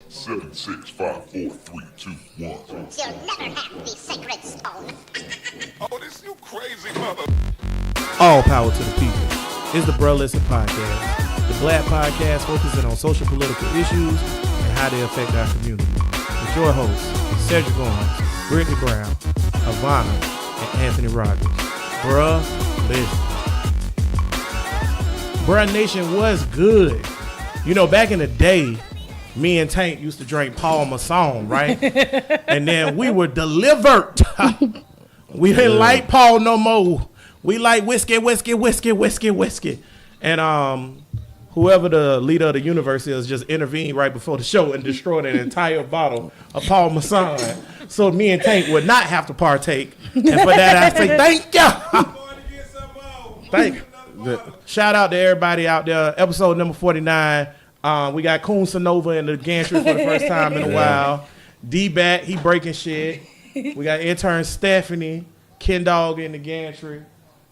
7, 6, 5, 4, 3, 2, 1. You'll never have the sacred stone. Oh, this you crazy mother. All power to the people. It's the Bruh Listen Podcast. The Black Podcast focusing on social political issues and how they affect our community. With your hosts, Cedric Owens, Brittany Brown, Havana, and Anthony Rogers. Bruh Listen. Bruh Nation was good. You know, back in the day, me and Tank used to drink Paul Masson, right? And then we were delivered. We didn't like Paul no more. We like whiskey. And whoever the leader of the universe is just intervened right before the show and destroyed an entire bottle of Paul Masson. So me and Tank would not have to partake. And for that, I say thank you. Thank you. Shout out to everybody out there. Episode number 49. We got Coon Sonova in the gantry for the first time in a while. D-Bat, he breaking shit. We got intern Stephanie, Ken Dog in the gantry.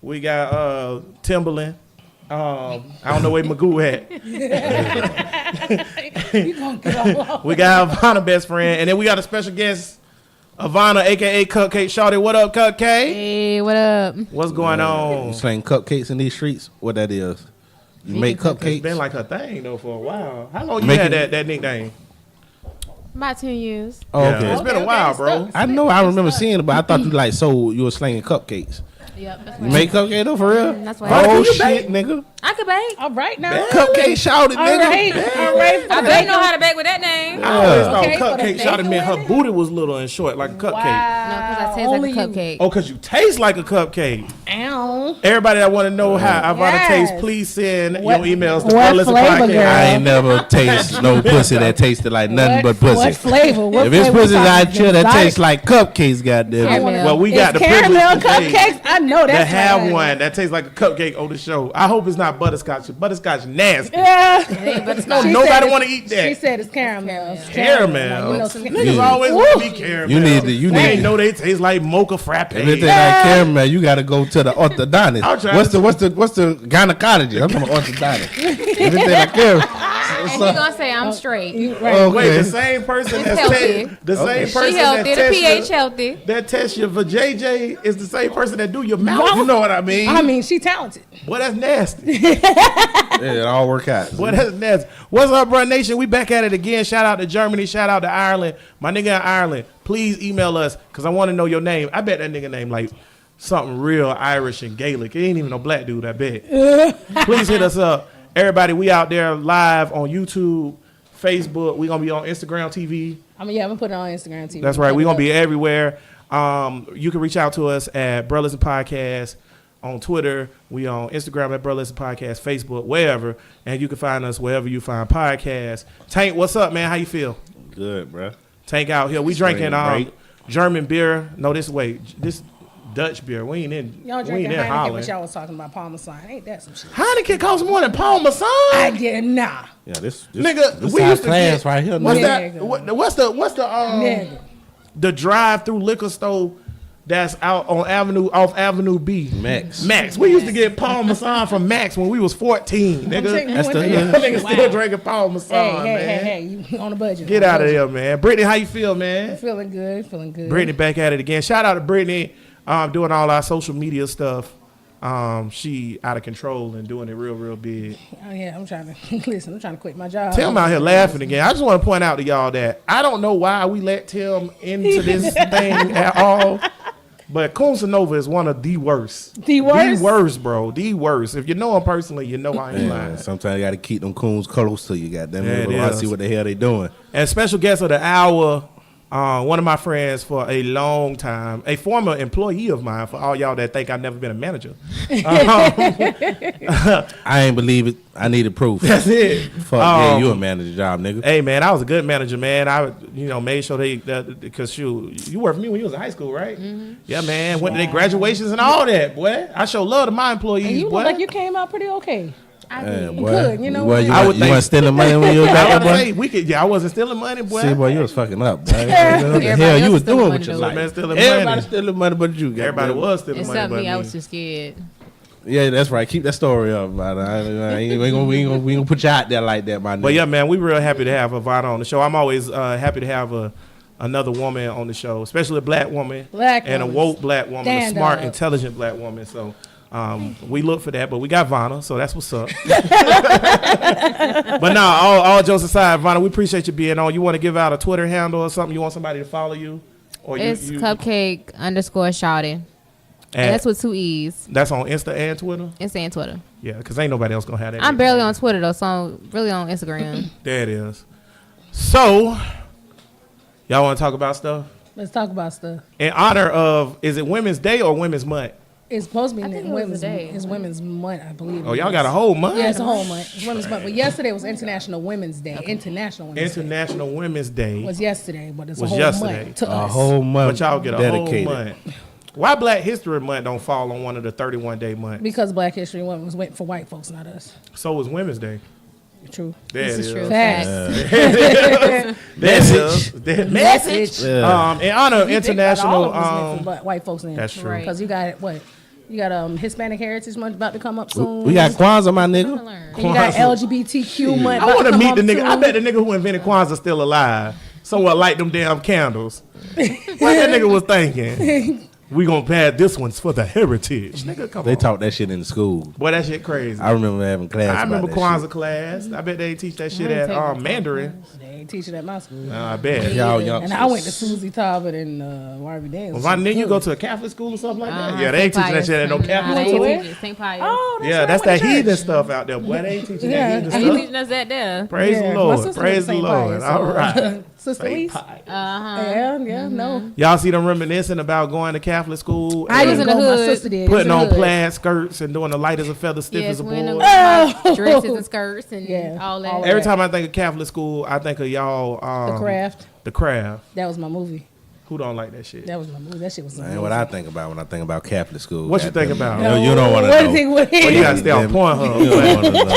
We got Timberland. I don't know where Magoo at. We got Havana best friend. And then we got a special guest, Havana, a.k.a. Cupcake Shawty. What up, Cupcake? Hey, what up? What's going on? You slang cupcakes in these streets? What that is? You make cupcakes? It's been like a thing, though, for a while. How long you had that nickname? About 10 years. Oh, okay. It's been a while, bro. I know. I remember seeing it, but I thought you you were slanging cupcakes. Yep. That's You make cupcakes though, for real? That's why. Oh shit, nigga! I could bake. All right now. Cupcake shouted, nigga. All right. I bet know how to bake with that name. I always thought Okay, Cupcake Shawty meant her booty was little and short, like a cupcake. No, because I taste Only like a you. cupcake. Oh, because you taste like a cupcake. Ow. Everybody that want to know how Ivana Yes. tastes, please send What- your emails to what Bruh Listen flavor, Podcast. girl? I ain't never tasted no pussy that tasted like nothing but pussy. What flavor? What If it's flavor pussy out here that exotic? tastes like cupcakes, goddamn. Caramel. Well, we got the It's privilege caramel today cupcakes. I know to that's have right. one that tastes like a cupcake on the show. I hope it's not butterscotch. Butterscotch nasty. Yeah. No, She nobody said want to eat that. She said it's caramel. Caramel. You know, some- Niggas always want to be caramel. You need to- you They need- ain't know they taste like mocha frappe. If it taste like caramel, you got to go to the I'll orthodontist. try What's the gynecologist? I'm from the orthodontist. If it taste like caramel, And he gonna say I'm straight. Right. okay. Wait, the same person It's that's healthy. the same person She healthy. that The tests pH your, healthy. that tests you for JJ is the same person that do your mouth. You know what I mean? I mean, she talented. Well, that's nasty. Yeah, it all work out. Well, that's nasty. What's up, Bruh Nation? We back at it again. Shout out to Germany. Shout out to Ireland. My nigga in Ireland, please email us because I want to know your name. I bet that nigga name like something real Irish and Gaelic. It ain't even no black dude, I bet. Please hit us up. Everybody, we out there live on YouTube, Facebook. We going to be on Instagram TV. I mean, yeah, I'm gonna put it on Instagram TV. That's right. We're going to be everywhere. You can reach out to us at Bruh Listen Podcast on Twitter. We on Instagram at Bruh Listen Podcast, Facebook, wherever. And you can find us wherever you find podcasts. Tank, what's up, man? How you feel? Good, bro. Tank out here. We drinking great. German beer. No, this Dutch beer. We ain't in Y'all we drinking ain't in Heineken, Holland. but y'all was talking about Parmesan. Ain't that some shit? Heineken costs more than Paul Masson. I get nah. Yeah, this Nigga, this we our used to class get, right here. What's nigga. that? What's the Nigga. the drive-through liquor store that's out on off Avenue B? Max. We used to get Paul Masson from Max when we was 14, nigga. That's the- Y'all niggas still drinking Paul Masson, man. Hey, you on a budget. Get out of here, man. Brittany, how you feel, man? Feeling good. Brittany back at it again. Shout out to Brittany, doing all our social media stuff. She out of control and doing it real big. Oh yeah, I'm trying to listen. I'm trying to quit my job. Tim out here laughing again. I just want to point out to y'all that I don't know why we let Tim into this thing at all. But Coon Sonova is one of the worst. The worst? The worst, bro. The worst. If you know him personally, you know I ain't Yeah, lying. sometimes you got to keep them coons close to you, goddamn Yeah, it. it I is. see what the hell they doing. And special guest of the hour, one of my friends for a long time, a former employee of mine, for all y'all that think I've never been a manager. I ain't believe it. I needed proof. That's it. Fuck yeah, you a manager job, nigga. Hey man, I was a good manager, man. I made sure because you worked for me when you was in high school, right? Mm-hmm. Yeah, man. Went to their graduations and all that, boy. I show love to my employees, And you boy. look like you came out pretty okay. Yeah, boy. Good, you know Well, what? you, I wa- would you think- wasn't stealing money when you was I back was there, boy? say I wasn't stealing money, boy. See, boy, you was fucking up, boy. What the Everybody hell you else was stealing doing money, with your though. life? Man stealing Everybody money. stealing money but you. Everybody goddamn. was stealing money, Except but me, I was too scared. Yeah, that's right. Keep that story up, man. We ain't gonna put you out there like that, my nigga. But yeah, man, we real happy to have Ivana on the show. I'm always happy to have another woman on the show, especially a black woman, and a woke black woman, a smart, intelligent black woman. So we look for that, but we got Vanna, so that's what's up. But nah, all jokes aside, Vanna, we appreciate you being on. You want to give out a Twitter handle or something? You want somebody to follow you? Or It's cupcake_shawty. And that's with 2 E's. That's on Insta and Twitter? Insta and Twitter. Yeah, because ain't nobody else going to have that. I'm barely on Twitter, though, so I'm really on Instagram. There it is. So, y'all want to talk about stuff? Let's talk about stuff. In honor of, is it Women's Day or Women's Month? It's supposed to be Women's Day. It's Women's Month, I believe. Oh, y'all got a whole month? Yeah, it's a whole month. It's Women's Month. But yesterday was International Women's Day. Okay. International Women's Day was yesterday, but it's was a whole yesterday. month to A us. whole month. But y'all get a dedicated. whole month. Why Black History Month don't fall on one of the 31-day months? Because Black History Month was waiting for white folks, not us. So was Women's Day. True. There it This is is. true. Facts. Message. Yeah. In honor of You think about International. all of us meant for white folks in. That's true. Right. Because you got what? You got Hispanic Heritage Month about to come up soon. We got Kwanzaa, my nigga. And you got LGBTQ month. I want to meet the nigga. I Soon. bet the nigga who invented Kwanzaa still alive. Someone light them damn candles. What that nigga was thinking? We gonna pass this one's for the heritage. Nigga, come They on. taught that shit in school. Boy, that shit crazy. I remember having class. I remember about that Kwanzaa class. I bet they teach that shit I at didn't take Mandarin. They ain't teaching at my school. I bet. Y'all And youngsters. I went to Susie Talbot and Harvey Daniels. Well, then you go to a Catholic school or something like that? Yeah, they ain't St. teaching that shit at no Pius. Catholic Nah, school. they ain't teaching St. Pius. Oh, that's Yeah, right, that's I went that to church. heathen stuff out there. Boy, they ain't teaching Yeah. that And heathen he stuff. teaching us that there. Praise Yeah, the my Lord. sister Praise went the to St. Lord. Pius, All so- right. Sister St. Lise. Pius. Yeah, no. Y'all see them reminiscing about going to Catholic school I and didn't in the go. My hood. sister did. putting It was on in the hood. plaid skirts and doing the light as a feather, stiff Yes, as a wearing board. them dresses and skirts and Yeah, all that. all Every that. time I think of Catholic school, I think of y'all. The Craft. The Craft. That was my movie. Who don't like that shit? That was my movie. That shit was Man, amazing. what I think about when I think about Catholic school. What you think goddamn. about? You don't want to What know. is it with Well, you him? gotta stay on Damn it. Pornhub. You don't want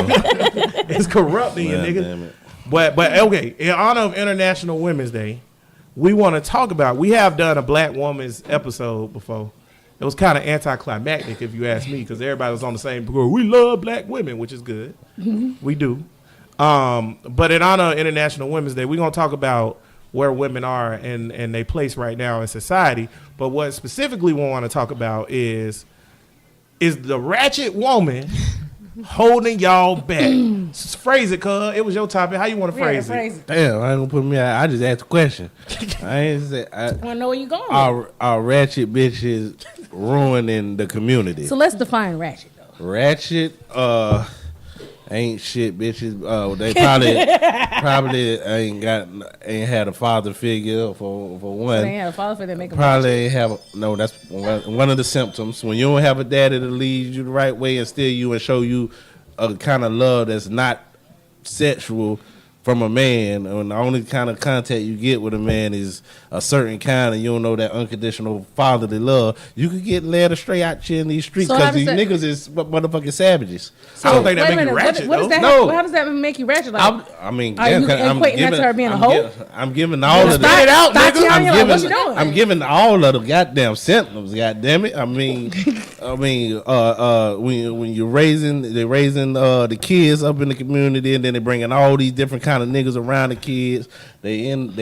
to know. It's corrupting you, Yeah, nigga. damn it. But okay, in honor of International Women's Day, we want to talk about. We have done a black woman's episode before. It was kind of anticlimactic, if you ask me, because everybody was on the same. We love black women, which is good. We do. But in honor of International Women's Day, we're gonna talk about where women are and their place right now in society. But what specifically we want to talk about is the ratchet woman holding y'all back. Phrase it, cuz. It was your topic. How you want to phrase it? Damn, I ain't gonna put me out. I just asked a question. I ain't say I want to know where you going. our ratchet bitches ruining the community. So let's define ratchet, though. Ratchet, ain't shit bitches. They probably ain't had a father figure for one. They had a father for that make them Probably ain't have no. That's one of the symptoms. When you don't have a daddy to lead you the right way and steer you and show you a kind of love that's not sexual from a man, and the only kind of contact you get with a man is a certain kind, and you don't know that unconditional fatherly love, you could get led astray out here in these streets So because how does these that- niggas is motherfucking savages. I don't think that Wait a make you minute. ratchet, What does though. that? No. How does that make you ratchet? Like, I mean, Are you equating that to her being a hoe? I'm giving all of Spit it that. out, nigga. Tatiana, I'm like, giving, what you doing? I'm giving all of the goddamn symptoms. Goddamn it! I mean, when you're raising the kids up in the community, and then they bringing all these different kind of niggas around the kids. You in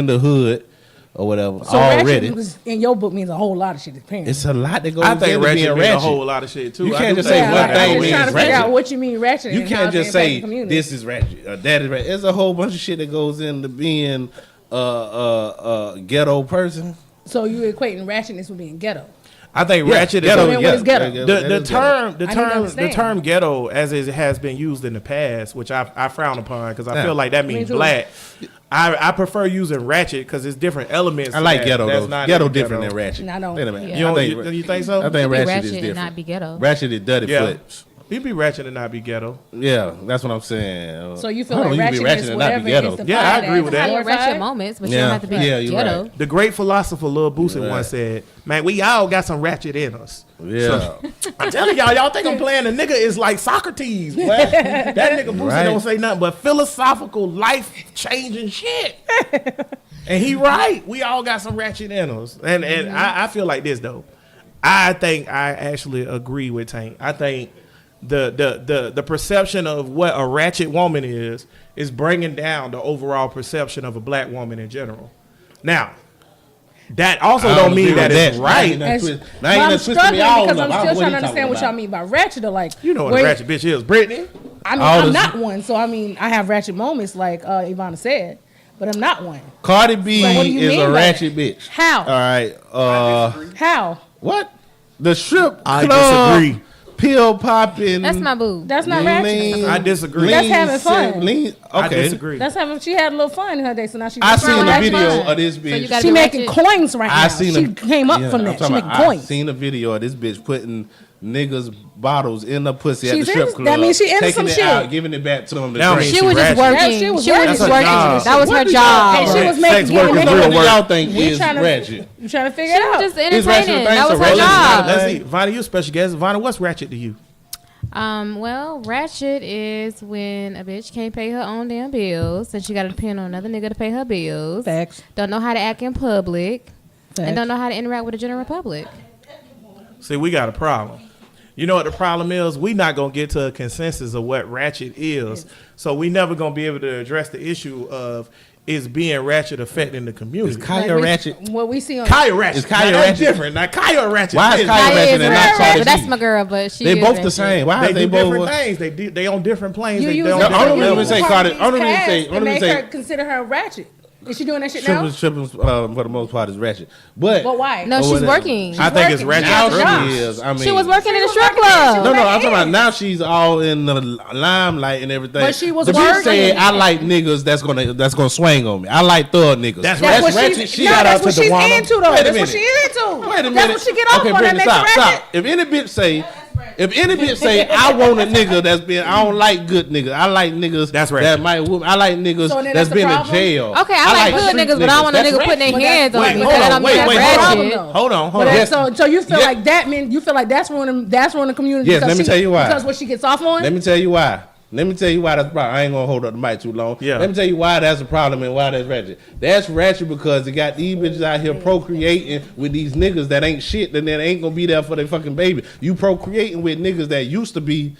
the hood or whatever so already. ratchet in your book means a whole lot of shit. Apparently. It's a lot that goes I think into ratchet being mean ratchet. a whole lot of shit too. You I can't do just think say yeah, one like, thing I'm just means trying to figure ratchet. out what you mean ratchet. You and how can't it's just impacting say the community. this is ratchet or that is ratchet. There's a whole bunch of shit that goes into being a ghetto person. So you equating ratchetness with being ghetto. I think Yeah, ratchet ghetto, So then what is ghetto? the I didn't understand. term ghetto as it has been used in the past, which I frown upon because I Yeah. feel like that means too. black. I prefer using ratchet because it's different elements. I to like that ghetto that's though. not Ghetto in different than ratchet. I don't. Wait a minute. Yeah. You, I don't, think, you think so? I think Be ratchet, ratchet is and different. not be ghetto. Ratchet is dirty Yeah. foot. You be ratchet and not be ghetto. Yeah, that's what I'm saying. So you feel Hold on, like you can ratchetness, be ratchet and not be whatever ghetto. is defined Yeah, I agree as with that. Have your glorified? ratchet moments, but you Yeah. don't have to be Yeah, you're ghetto. right. The great philosopher Lil Boosie Right. once said, "Man, we all got some ratchet in us." Yeah. I'm telling y'all think I'm playing. The nigga is like Socrates. Boy. That nigga Boosie Right. don't say nothing but philosophical, life changing shit. And he right. We all got some ratchet in us. And I feel like this though. I think I actually agree with Tank. I think the perception of what a ratchet woman is bringing down the overall perception of a black woman in general. Now, that also don't mean that it's right. I'm struggling because I'm still trying to understand what y'all mean by ratchet. Or like, You know what a ratchet bitch is, Brittany. I mean, I'm not one, so I mean, I have ratchet moments, like Ivana said, but I'm not one. Cardi B So what do you is mean a by ratchet that? bitch. How? All right. How? What? The strip I club, disagree. pill popping. That's my boo. That's not ratchet. I disagree. That's having fun. Okay. I disagree. That's having. She had a little fun in her day, so now she's. I seen the That's video fine. of this So bitch. you gotta She be making ratchet. coins right now. She came up from that. She making coins. I seen a video of this bitch putting niggas bottles in the pussy at the She's strip in- club. that means she into taking some it shit. out, giving it back to them. To That drink. means She was just ratchet. working. Yeah, she was She was working. just That's working. her job. That was her And job. she was Sex making work getting is niggas- real What work. y'all think We is trying to- ratchet? You trying to figure She it was out? just Is ratchet entertaining. thing That was so her ratchet? job. Let's see. Vonna, you a special guest. Vonna, what's ratchet to you? Well, ratchet is when a bitch can't pay her own damn bills, and she got to depend on another nigga to pay her bills. Facts. Don't know how to act in public, Facts. and don't know how to interact with the general public. See, we got a problem. You know what the problem is? We not going to get to a consensus of what ratchet is. So we never going to be able to address the issue of is being ratchet affecting the community. Is Kaya ratchet? What we see on Kaya ratchet. Is Kaya Now, that's ratchet? different. Now, Kaya ratchet. Why is Kaya Kaya ratchet is and not ratchet, Cardi but that's B? my girl. But she They is both the ratchet. same. Why They are they do different both? things. They on different planes. You They use on No, different only levels. reason say Cardi Cardi- B's only reason past say- to only reason make say- her consider her ratchet. Is she doing that shit now? Tripping for the most part is ratchet. But why? No, or she's whatever. working. I think it's ratchet. Now Job. she is. I mean, She was working in a was strip working there. club. No, I'm Right talking about in. now she's all in the limelight and everything. But she was the bitch working. said, "I like niggas that's gonna swing on me. I like thug niggas." That's That's what ratchet she's, shit. no, Shout that's out what to she's Dewana. into though. Wait a That's what minute. she into. Wait a minute. That's what she get off Okay, on. That Brittany, makes her stop. ratchet. If any bitch say, I want a nigga that's been, I don't like good niggas. I like niggas That's that ratchet. might whoop. I like niggas So then that's that's the been in problem? jail. Okay, I like good street niggas, but I don't want a That's nigga putting their ratchet. hands on Wait, me. hold So that on, don't wait, mean wait, that's hold ratchet. on. Hold on. But Yes. so you feel Yeah. like that mean you feel like that's ruining the community. Yes, because let me tell you why. Because what she gets off on. Let me tell you why. That's the problem. I ain't gonna hold up the mic too long. Yeah. Let me tell you why that's a problem and why that's ratchet. That's ratchet because they got these bitches out here procreating with these niggas that ain't shit and then ain't gonna be there for their fucking baby. You procreating with niggas that used to be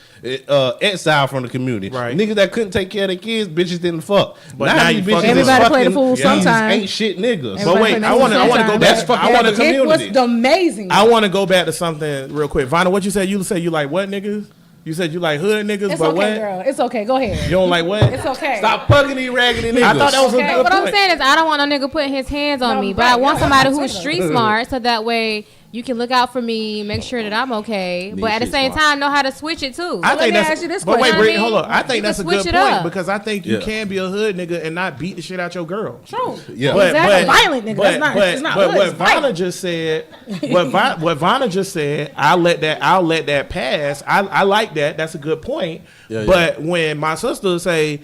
exiled from the community. Right. Niggas that couldn't take care of their kids, bitches didn't fuck. But now these you bitches fucking- is Everybody play the fucking- fool these sometime. ain't shit niggas. Everybody But wait, play I want to go sometime. back. That's fucking I want the to. It was community. amazing. I want to go back to something real quick. Vonna, what you said? You said you like what niggas? You said you like hood niggas, It's but okay, what? girl. It's okay. Go ahead. You don't like what? It's okay. Stop fucking these raggedy niggas. I thought that was Okay. a good What I'm point. saying is, I don't want no nigga putting his hands on No, me, but right, I want yeah, somebody that's who's what I'm street smart, so that way you can look out for me, make sure that I'm okay, but at the shit same smart. time, know how to switch it too. I let think me that's. ask you this but wait, question. Brittany, I mean, hold on. I you think can that's a switch good it point up. because I think you Yeah. can be a hood nigga and not beat the shit out your girl. True. Yeah. Exactly. Violent nigga. That's not- it's not But hood, what it's Vanna violent. just said, what Vanna just said, I'll let that pass. I like that. That's a good point. Yeah, But when my sister say,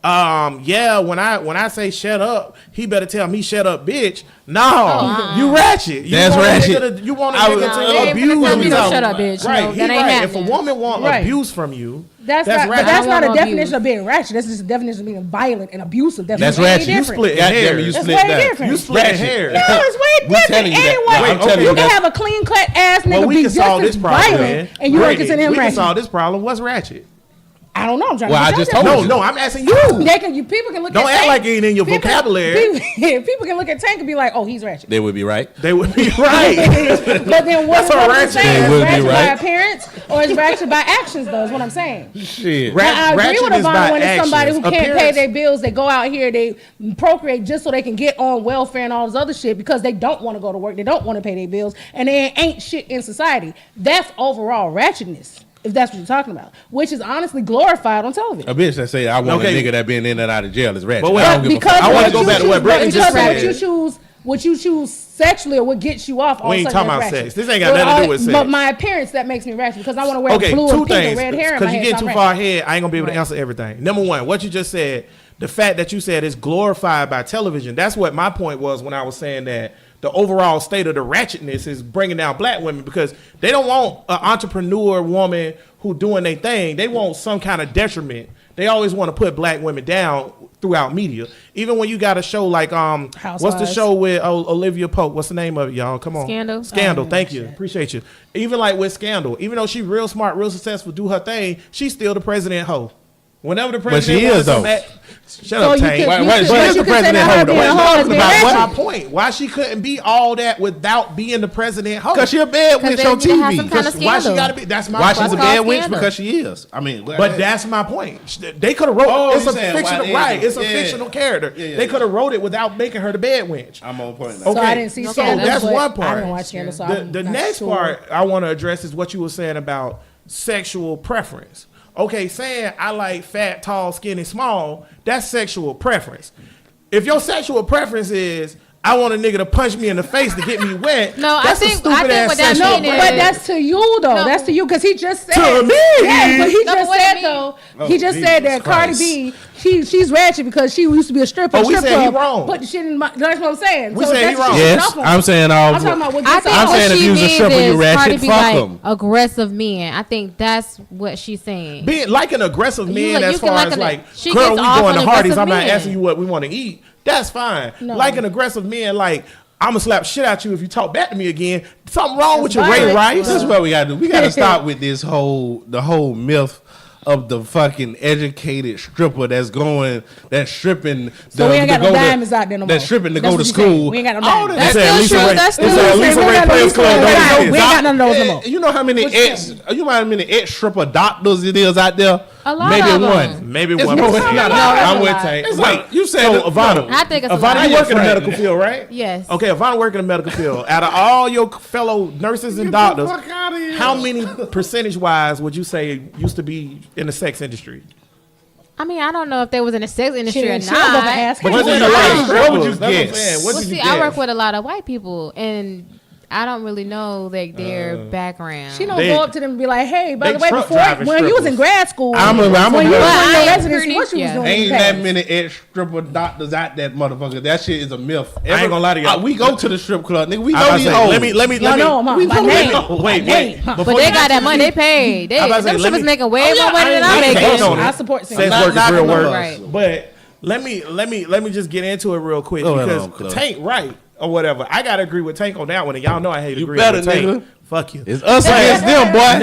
when I say shut up, he better tell me shut up, bitch. No, you ratchet. You That's want a ratchet. nigga to- You want a I nigga was- to No, they ain't abuse gonna tell me you. no shut up, bitch. Right, No, he that ain't right. If a happening. woman want Right. abuse from you, That's ratchet. not. But that's I not a want no definition abuse. of being ratchet. That's just a definition of being violent and abusive. That's That's way ratchet. You different. split God damn it, hairs. you That's split way that. different. You split Ratchet. hair. No, it's way We different. telling you that. Anyone, Wait, I'm telling you you can that. have a clean cut ass nigga Well, we be can just solve as this problem, violent, man. and you don't Brady, consider him we can ratchet. solve this problem. What's ratchet? I don't know. I'm trying Well, to I get just y'all told to- you. No, I'm asking you. People can look Don't at act Tank. like it ain't in your vocabulary. People can look at Tank and be like, "Oh, he's ratchet." They would be right. They would be right. But then what That's all I'm ratchet. saying They is would be ratchet by right. appearance or is ratchet by actions, though, is what I'm saying. Shit. Ra- Now, I agree ratchet with is Yvonne by when it's somebody who actions. can't pay Appearance- their bills. They go out here, they procreate just so they can get on welfare and all this other shit because they don't want to go to work. They don't want to pay their bills and they ain't shit in society. That's overall ratchetness, if that's what you're talking about, which is honestly glorified on television. A bitch that say I want Okay. a nigga that been in and out of jail is ratchet. But wait, I don't give a Because fuck. I wanna what go you back to choose- what Brittany because just what said. what you choose sexually or what gets you off. all We of a ain't sudden talking that's about ratchet. sex. This ain't got nothing to do with sex. But my appearance that makes me ratchet because I want to wear Okay, blue two and pink things. and red hair in my Because you head. get so too I'm far ratchet. ahead, I ain't gonna be able to Right. answer everything. Number one, what you just said, the fact that you said it's glorified by television. That's what my point was when I was saying that the overall state of the ratchetness is bringing down black women because they don't want an entrepreneur woman who doing their thing. They want some kind of detriment. They always want to put black women down throughout media. Even when you got a show like what's the Housewives. show with Olivia Pope? What's the name of it, y'all? Come on. Scandal? Scandal. Oh, Thank you. Appreciate you. Even like with Scandal, even though she real smart, real successful, do her thing, she's still the president hoe. Whenever the president she is, wants to though. shut up, Tank. you Wait, could- wait, you she could- is you the could say president that hoe, her though. being Wait, a hoe talking is being about That's ratchet. my point. Why she couldn't be all that without being the president hoe? Because she a bad Because witch they on need to have TV. some kind of Why she scandal. gotta be? That's my Why point. she's a called bad witch? scandal. Because she is. I mean, But that's my point. They could have wrote. Oh, it's you a saying fictional, why they right? do- It's a yeah. fictional character. Yeah, They could have wrote it without making her the bad wench. I'm on point now. So Okay. I didn't see So Scandal. that's but one part. I didn't watch Scandal. So The, I'm the not next sure. part I want to address is what you were saying about sexual preference. Okay, saying I like fat, tall, skinny, small, that's sexual preference. If your sexual preference is I want a nigga to punch me in the face to get me wet, No, that's I a think stupid-ass what that sexual mean is- But that's to you though. No. That's to you because he just said. To me. Yeah, but he No, just but what said it mean- though. Oh, he just said Jesus that Cardi Christ. B, she's ratchet because she used to be a stripper. Oh, we strip said he club, wrong. Put the shit in my. That's what I'm saying. We so said he that's wrong. shit Yes, off on. I'm saying all. I'm talking about what I you think I'm what saying if she you was a means stripper, you is ratchet, Cardi B fuck like 'em. aggressive men. I think that's what she's saying. Being like an aggressive You man like- as you can far like as an- like, she girl, gets we off going on to Hardee's. aggressive I'm not men. asking you what we want to eat. That's fine. No. Like an aggressive man, like I'm gonna slap shit out you if you talk back to me again. Something wrong with That's your Ray violence. Rice. This is what we gotta do. We gotta stop with the whole myth of the fucking educated stripper that's stripping. So we ain't got no go to- diamonds out there no more. That's stripping to That's go what to you saying. school. We ain't got no All diamonds. that- That's It's at still Lisa true. Ray- That's it's still at true. Lisa We Ray ain't got no Players Lisa Club. Ray. Don't We say ain't this. got none of those no more. You know how many you know how many ex stripper doctors it is out there? A lot Maybe of them. one. Maybe It's one. no- percent. it's not a No, lot. I'm It's with a lot. Tank. It's Wait, not- you said so it- Ivana, I think it's a Ivana, lot. you work in the Right. medical field, right? Yes. Okay, Ivana work in the medical field. Out of all your fellow nurses and doctors, fuck outta here. how many percentage wise would you say used to be in the sex industry? I mean, I don't know if they was in the sex industry or Shit, she don't go for not. ass But cakes. you What said would a lot you of guess? strippers. What would you That's what I'm guess? saying. What Well, did you see, I work guess? with a lot of white people, and I don't really know like their background. She don't They- go up to them and be like, "Hey, by they the way, truck before driving when you was in strippers. grad school, I'm a- when you was Well, in I your ain't residency, pretty- what you was yeah. doing? Ain't in that class? many ex stripper doctors out that motherfucker? That shit is a myth. I ain't gonna lie to y'all. We go to the strip club, nigga. We I know about to these say, hoes. let me. Y'all know them, huh? we By know name. them. Wait. But Before But they you- got that money. They paid. They, I about to say, them let strippers me- making way Oh, yeah, more money than I I'm ain't making. on it. I support Sex Sam. Not work is knocking real them work. up. Right. But let me just get into it real quick Go ahead because on, Club. Tank right or whatever. I gotta agree with Tank on that one, and y'all know I hate You agreeing better, with Tank. nigga. Fuck you. It's us against them, boy.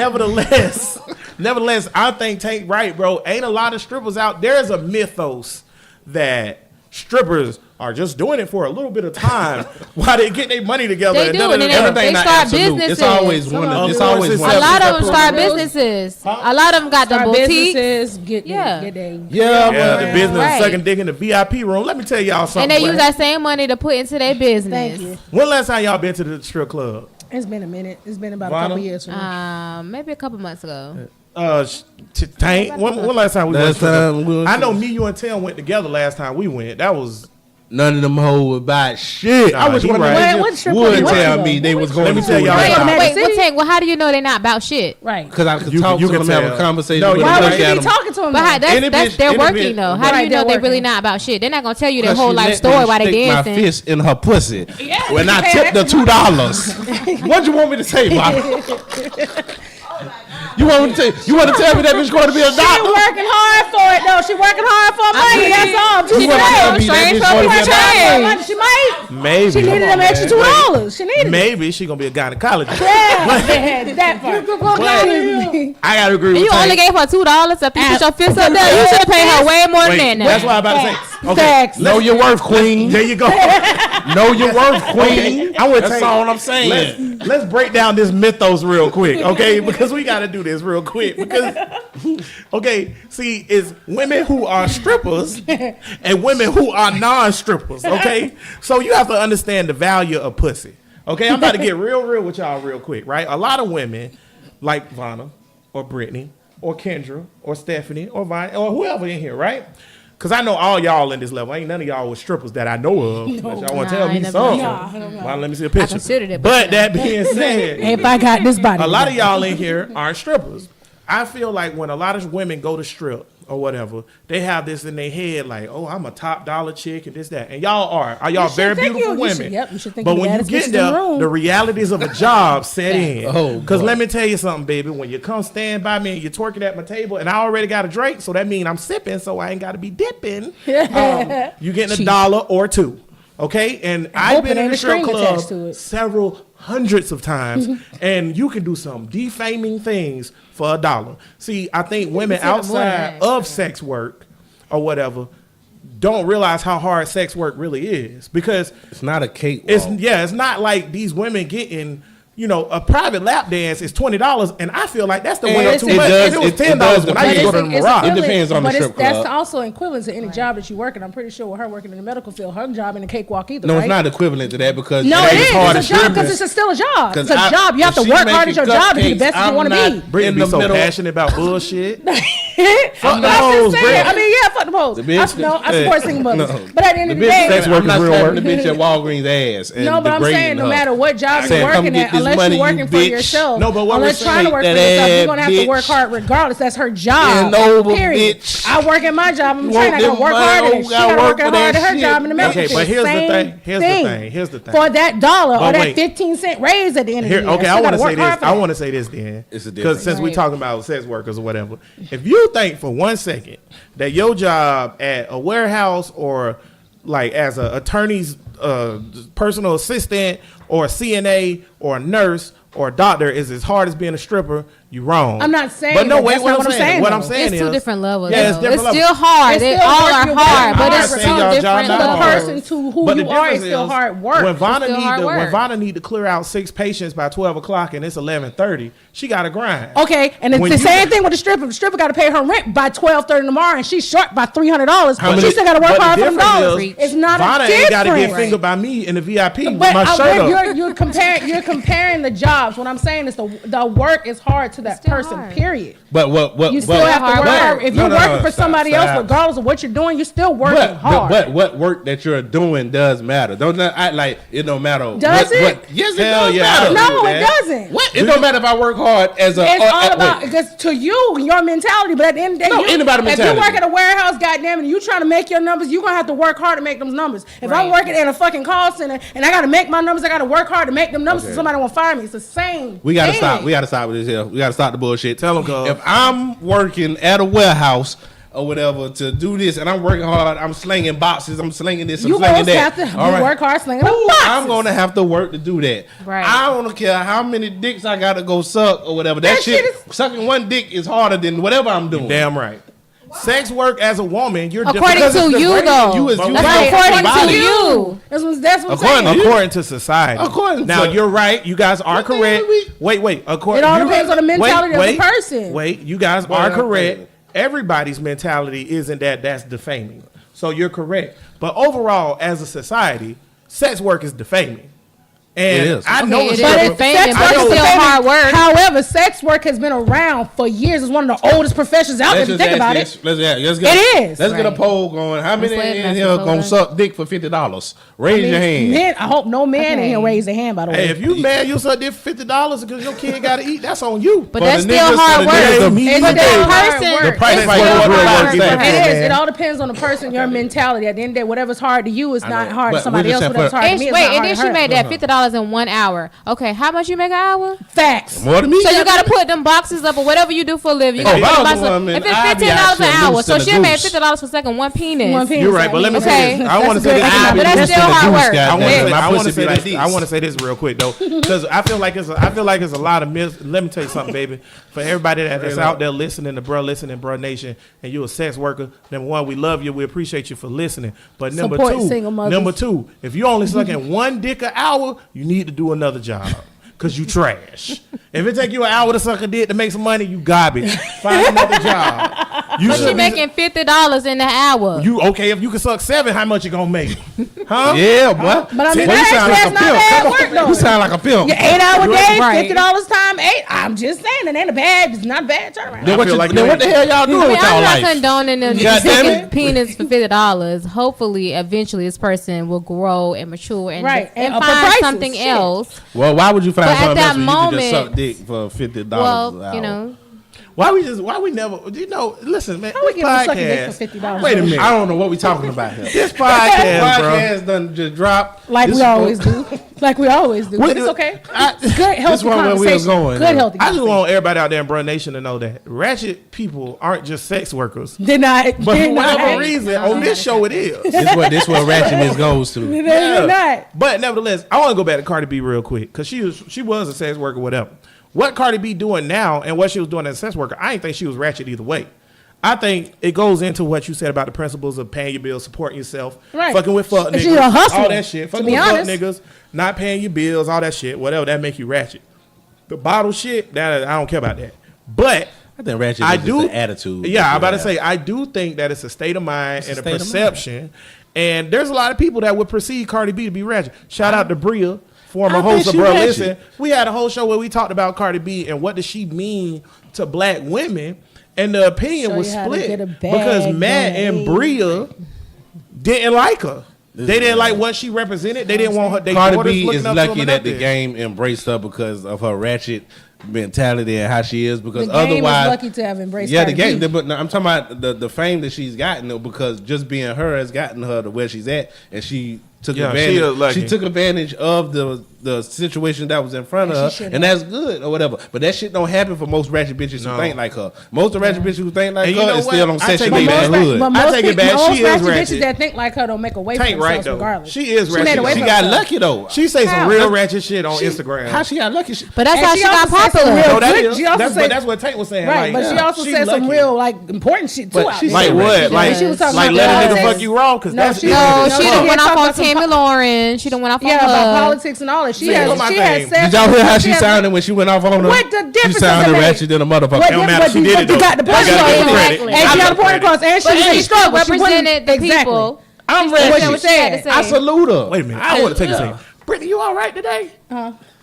Nevertheless, I think Tank right, bro. Ain't a lot of strippers out. There is a mythos that strippers are just doing it for a little bit of time while they get their money together. They do, and then Everything they not start absolute. businesses. It's always one. Of It's course, always it's one. A lot of them Separate start rules. businesses. A lot of them got the Our boutiques. businesses get Yeah. they Yeah, Yeah, the but business Right. of sucking dick in the VIP room. Let me tell y'all something. And they use boy. that same money to put into their business. Thank you. When last time y'all been to the strip club? It's been a minute. It's been about Vonna? a couple years. For me. Maybe a couple months ago. Tank. When last time we went? Last to the- time we went I to- know me, you, and Tim went together last time we went. That was. none of them hoes about shit. Nah, I wish he one of right. them What bitches strip club would you went tell to, me though? they was going Let me to tell do y'all it. something. Magic Wait, City? well, how do you know they're not about shit? Right. Because I could You talk can to them, have tell. a conversation No, with you them, Why right. look would you at be them. talking to them? But how, Any bitch- they're any working bitch- though. How do Right, you know they're they're really working. not about shit? They're not gonna tell you their Because whole she life let story me while they stick my dancing. fist in her pussy. Yeah, When I you tipped pay the $2. What you want me to say, Bob? You want me to tell you want to tell me that bitch going to be a She doctor? working hard for it though. She working hard for money. That's all. You want to tell me that bitch going to be a doctor? She might. Maybe. She needed them extra $2. She needed it. Maybe she gonna be a gynecologist. Yeah, that part. I gotta agree And with you only Tank. gave her $2 after you put your fist up there. You should have paid her way more than that. That's Now. what I'm about to say. Okay, Facts. Know your worth, queen. there you go. Know your worth, queen. I would That's take- all I'm saying. Let's break down this mythos real quick, okay? Because we got to do this real quick. Because, okay, see, it's women who are strippers and women who are non-strippers, okay? So you have to understand the value of pussy, okay? I'm about to get real with y'all real quick, right? A lot of women, like Vanna or Brittany or Kendra or Stephanie or Vine or whoever in here, right? Because I know all y'all in this level. Ain't none of y'all with strippers that I know of. But y'all want to Nah, tell I me ain't never something. done Well, let me see a picture. considered it, but but that being said, If I got this body. a lot of y'all in here aren't strippers. I feel like when a lot of women go to strip, or whatever, they have this in their head like, oh, I'm a top dollar chick and this, that. And y'all are y'all should very think beautiful you should- women. yep, you should think but you when you baddest get bitch in the there, room. the realities of a job set in. Oh, Because boy. let me tell you something, baby. When you come stand by me and you're twerking at my table and I already got a drink, so that means I'm sipping, so I ain't got to be dipping. You getting Cheap. $1 or $2. Okay? And I've hoping been in ain't the a string strip attached club to it. several hundreds of times, and you can do some defaming things for $1. See, I think women Consider more than outside that. of sex work or whatever don't realize how hard sex work really is, because It's not a cake. it's not like these women getting, you know, a private lap dance is $20, and I feel like that's the way up too it much. does- If it was it $10 does when I used to go to the depend. Mirage. It depends on the but strip That's club. also equivalent to any job that you work in. I'm pretty sure with her working in the medical field, her job in a cakewalk either. No, right? it's not equivalent to that because No, ain't it as is. hard It's as a job stripping. because it's still a job. It's 'Cause a job. You have to if she work hard at your making job to be the best cupcakes, that you want to I'm be. not Brittany in be the so middle. passionate about bullshit. I'm the just hoes, saying. Brittany. I mean, yeah, fuck the hoes. The bitch- No, I support single mothers. No. But at the end of the day, sex work I'm not is real slapping work. the bitch at Walgreens ass. And no, but I'm degrading saying no her. matter what job you're Saying, "Come working get at, this unless money, you're you working for bitch." yourself, No, but what we're unless trying to saying- work for That yourself, you're ass gonna have to work bitch. hard regardless. That's her job. Bend over, period. bitch. I work at my job. I'm You trying want to them work money, hard at don't it. She gotta gotta work work for hard that at her shit. job in the medical Okay, field. but here's the Same thing. Here's the thing. For that dollar But or that wait. 15-cent raise at the end of the Here, year. okay, She I want gotta to say work hard this. for I that. want to say this then, It's a because difference. since we Right. talking about sex workers or whatever, if you think for 1 second that your job at a warehouse or like as an attorney's personal assistant or a CNA or a nurse or a doctor is as hard as being a stripper, you wrong. I'm not saying but no, that. wait, That's not what I'm saying, What I'm though. saying It's is two different levels. Yeah, it's though. different It's levels. still hard. It's They still all work. are You're hard, working but hard. it's I'm saying two y'all job different not The hard. levels. person to who But the you are is difference still is, hard work. When Vanna still need hard to when work. Vanna need to clear out 6 patients by 12 o'clock and it's 11:30, she got to grind. Okay, and it's When the you- same thing with the stripper. The stripper got to pay her rent by 12:30 tomorrow, and she's short by $300. How She many- still got to work but the hard for them difference dollars. is, It's not Vanna a ain't got to get difference. fingered by me in the VIP with But my shirt up. you're comparing the jobs. What I'm saying is the work is hard to that still person. hard. Period. But what? You still but- have to work hard hard. work. If you're working for stop, somebody stop. else, regardless of what you're doing, you're still working hard. But what work that you're doing does matter. Don't act like it don't matter. Does what, it? What, yes, it Hell does yeah, matter. I no, do it that. doesn't. What? It don't matter if I work hard as a. It's all about wait. because to you, your mentality. But at the end of the day, No, anybody if you mentality. work at a warehouse, goddamn it, and you trying to make your numbers, you gonna have to work hard to make them numbers. If I'm Right. working in a fucking call center and I gotta make my numbers, I gotta work hard to make them numbers. Okay. So somebody won't fire me. It's the same. We gotta thing. stop. We gotta stop with this here. We gotta stop the bullshit. Tell 'em, cuz. If I'm working at a warehouse or whatever to do this, and I'm working hard, I'm slinging boxes, I'm slinging this, I'm You slinging gonna that. have to All right. work hard slinging them Ooh, boxes. I'm gonna have to work to do that. Right. I don't care how many dicks I gotta go suck or whatever. That, That shit, shit sucking one dick is harder than whatever I'm doing. Damn right. Sex work as a woman, you're According different. to you, Because though. You is you That's right. according Body. to you. That's what I'm According saying. to you. According to society. According now to- you're right. You guys are correct. Wait. According, It all you- depends on the mentality of the person. Wait, you guys Well, are I'm correct. saying. Everybody's mentality isn't that's defaming. So you're correct. But overall, as a society, sex work is defaming. And It is. I Okay, know it it's is different. defaming, Sex but work it's is still defaming. hard work. However, sex work has been around for years. It's one of the oldest professions out there. If you think about it. Let's get It is. Let's get a Right. poll going. How many Let's let in Mr. here Poll gonna go. suck dick for $50? Raise your hand. Men, I hope no man in Okay. here raise their hand. By the way, Hey, if you mad you suck dick for $50 because your kid got to eat, that's on you. But For that's the still niggas, hard for the work. niggas, the It's But still that hard person, work. The price it's like still what real hard work work. is. It is. man. It all depends on the person, your mentality. At the end of the day, whatever's hard to you is not know. hard to But somebody we're else. just Whatever's saying hard to And me is wait, not and hard then to she her. made that $50 in 1 hour. Okay, how much you make an hour? Facts. More than me. So you gotta put them boxes up or whatever you do for a living. You Oh, gotta if put I them was a boxes up. woman, If it's I'd be $15 out an here hour, loose so in the she made goose. $50 for sucking one penis. One penis. You're right, but let me Okay. say this. I want to That's say a this. good I example. be But that's loose still in the hard goose, work. goddamn. I My want pussy to say be like this. I want to say this real quick though, because I feel like it's a lot of myths. Let me tell you something, baby. For everybody that's out there listening to Bruh Nation, and you a sex worker. Number one, we love you. We appreciate you for listening. But Support single mothers. number two, if you only sucking one dick an hour, you need to do another job. Cause you trash. If it take you an hour to suck a dick to make some money, you garbage. Find another job. You But she should be- making $50 in the hour. You okay? If you can suck 7, how much you gonna make? Huh? Yeah, boy. But I mean, Boy, you sound like that's a not pimp. bad Come on. work, though. You sound like a pimp. Your 8-hour day, Right. $50 time 8. I'm just saying, it ain't a bad. It's not a bad turnaround. Then what, feel like then you what the ain't- hell y'all doing I mean, with y'all I'm not life? condoning them God damn sucking it. penis for $50. Hopefully, eventually, this person will grow and mature and, Right. and And up the find prices, something shit. else. Well, why would you find But at something that else when you can just moment- suck dick for $50 an Well, hour? you know, Why we never, listen, man, How we this give a sucking dick podcast, for $50? wait a minute. I don't know what we talking about here. This podcast, bro. Podcast done just dropped. Like This we is- always do. Like we always do. But it's okay. It's good, healthy one where we was conversation. going, Good, though. healthy I just conversation. want everybody out there in Bruh Nation to know that ratchet people aren't just sex workers. They're not. But for They're whatever not. reason, on this show it is. This what ratchetness goes to. They're not. But nevertheless, I want to go back to Cardi B real quick because she was a sex worker, whatever. What Cardi B doing now and what she was doing as a sex worker, I ain't think she was ratchet either way. I think it goes into what you said about the principles of paying your bills, supporting yourself, Right. fucking with fuck She's niggas, a hustler, all that shit, to fucking be with fuck honest. niggas, not paying your bills, all that shit, whatever, that make you ratchet. The bottle shit, that I don't care about that. But I think ratchet I is do just an attitude. Yeah, I'm about to have. say I do think that it's a state of mind and a state of perception. And there's a lot of people that would perceive Cardi B to be ratchet. Shout out to Bria, former I host think of she Bro ratchet. Listen. We had a whole show where we talked about Cardi B and what does she mean to black women. And the opinion Show was you how to split get a bag, because Matt and babe. Bria didn't like her. They didn't like what she represented. They didn't want her. They Cardi daughters B looking is up to lucky them that and the nothing. game embraced her because of her ratchet mentality and how she is. Because The game is otherwise, lucky to have embraced yeah, Cardi the game. B. But no, I'm talking about the fame that she's gotten though, because just being her has gotten her to where she's at, and she took Yeah, she is advantage. lucky. She took advantage of the situation that was in front And of she her, should and have. that's good or whatever. But that shit don't happen for most ratchet bitches No. who think like her. Most of the ratchet bitches who think like And you her know is what? still on I Section take it 8 back. in the hood. But I take it back. Most She is ratchet ratchet. bitches that think like her don't make a way for Tank right themselves though. regardless. She is She made a ratchet. way She for got herself. lucky though. She say some How? real ratchet shit on Instagram. How she got lucky? But that's And how she she got also said some popular. real No, that good- is. she also That's, said- but that's what Tank was saying. Right, like, but she also she's said some lucky. real like important shit too But out she there. Like said what? ratchet. Like, She was talking like about let a nigga politics. fuck you raw? Because No, that's she- it. No, No, she done she went had off on talked about some Tammy Lauren. She done went off on Yeah, her. about politics and all that. She See, has what my she thing. has said. Did y'all hear how she she has- sounded when she went off on her? What the She difference does sounded it make? ratchet than a motherfucker. What don't the- matter. but She you- did but it, you though. got the point I gotta across. give her credit. Exactly. And I she got give the her point credit. across. And she But was in she struggle. She wasn't- represented the exactly. people. I'm She said ready. what she said. I salute her. Wait a minute. I want to take a second. Brittany, you all right today?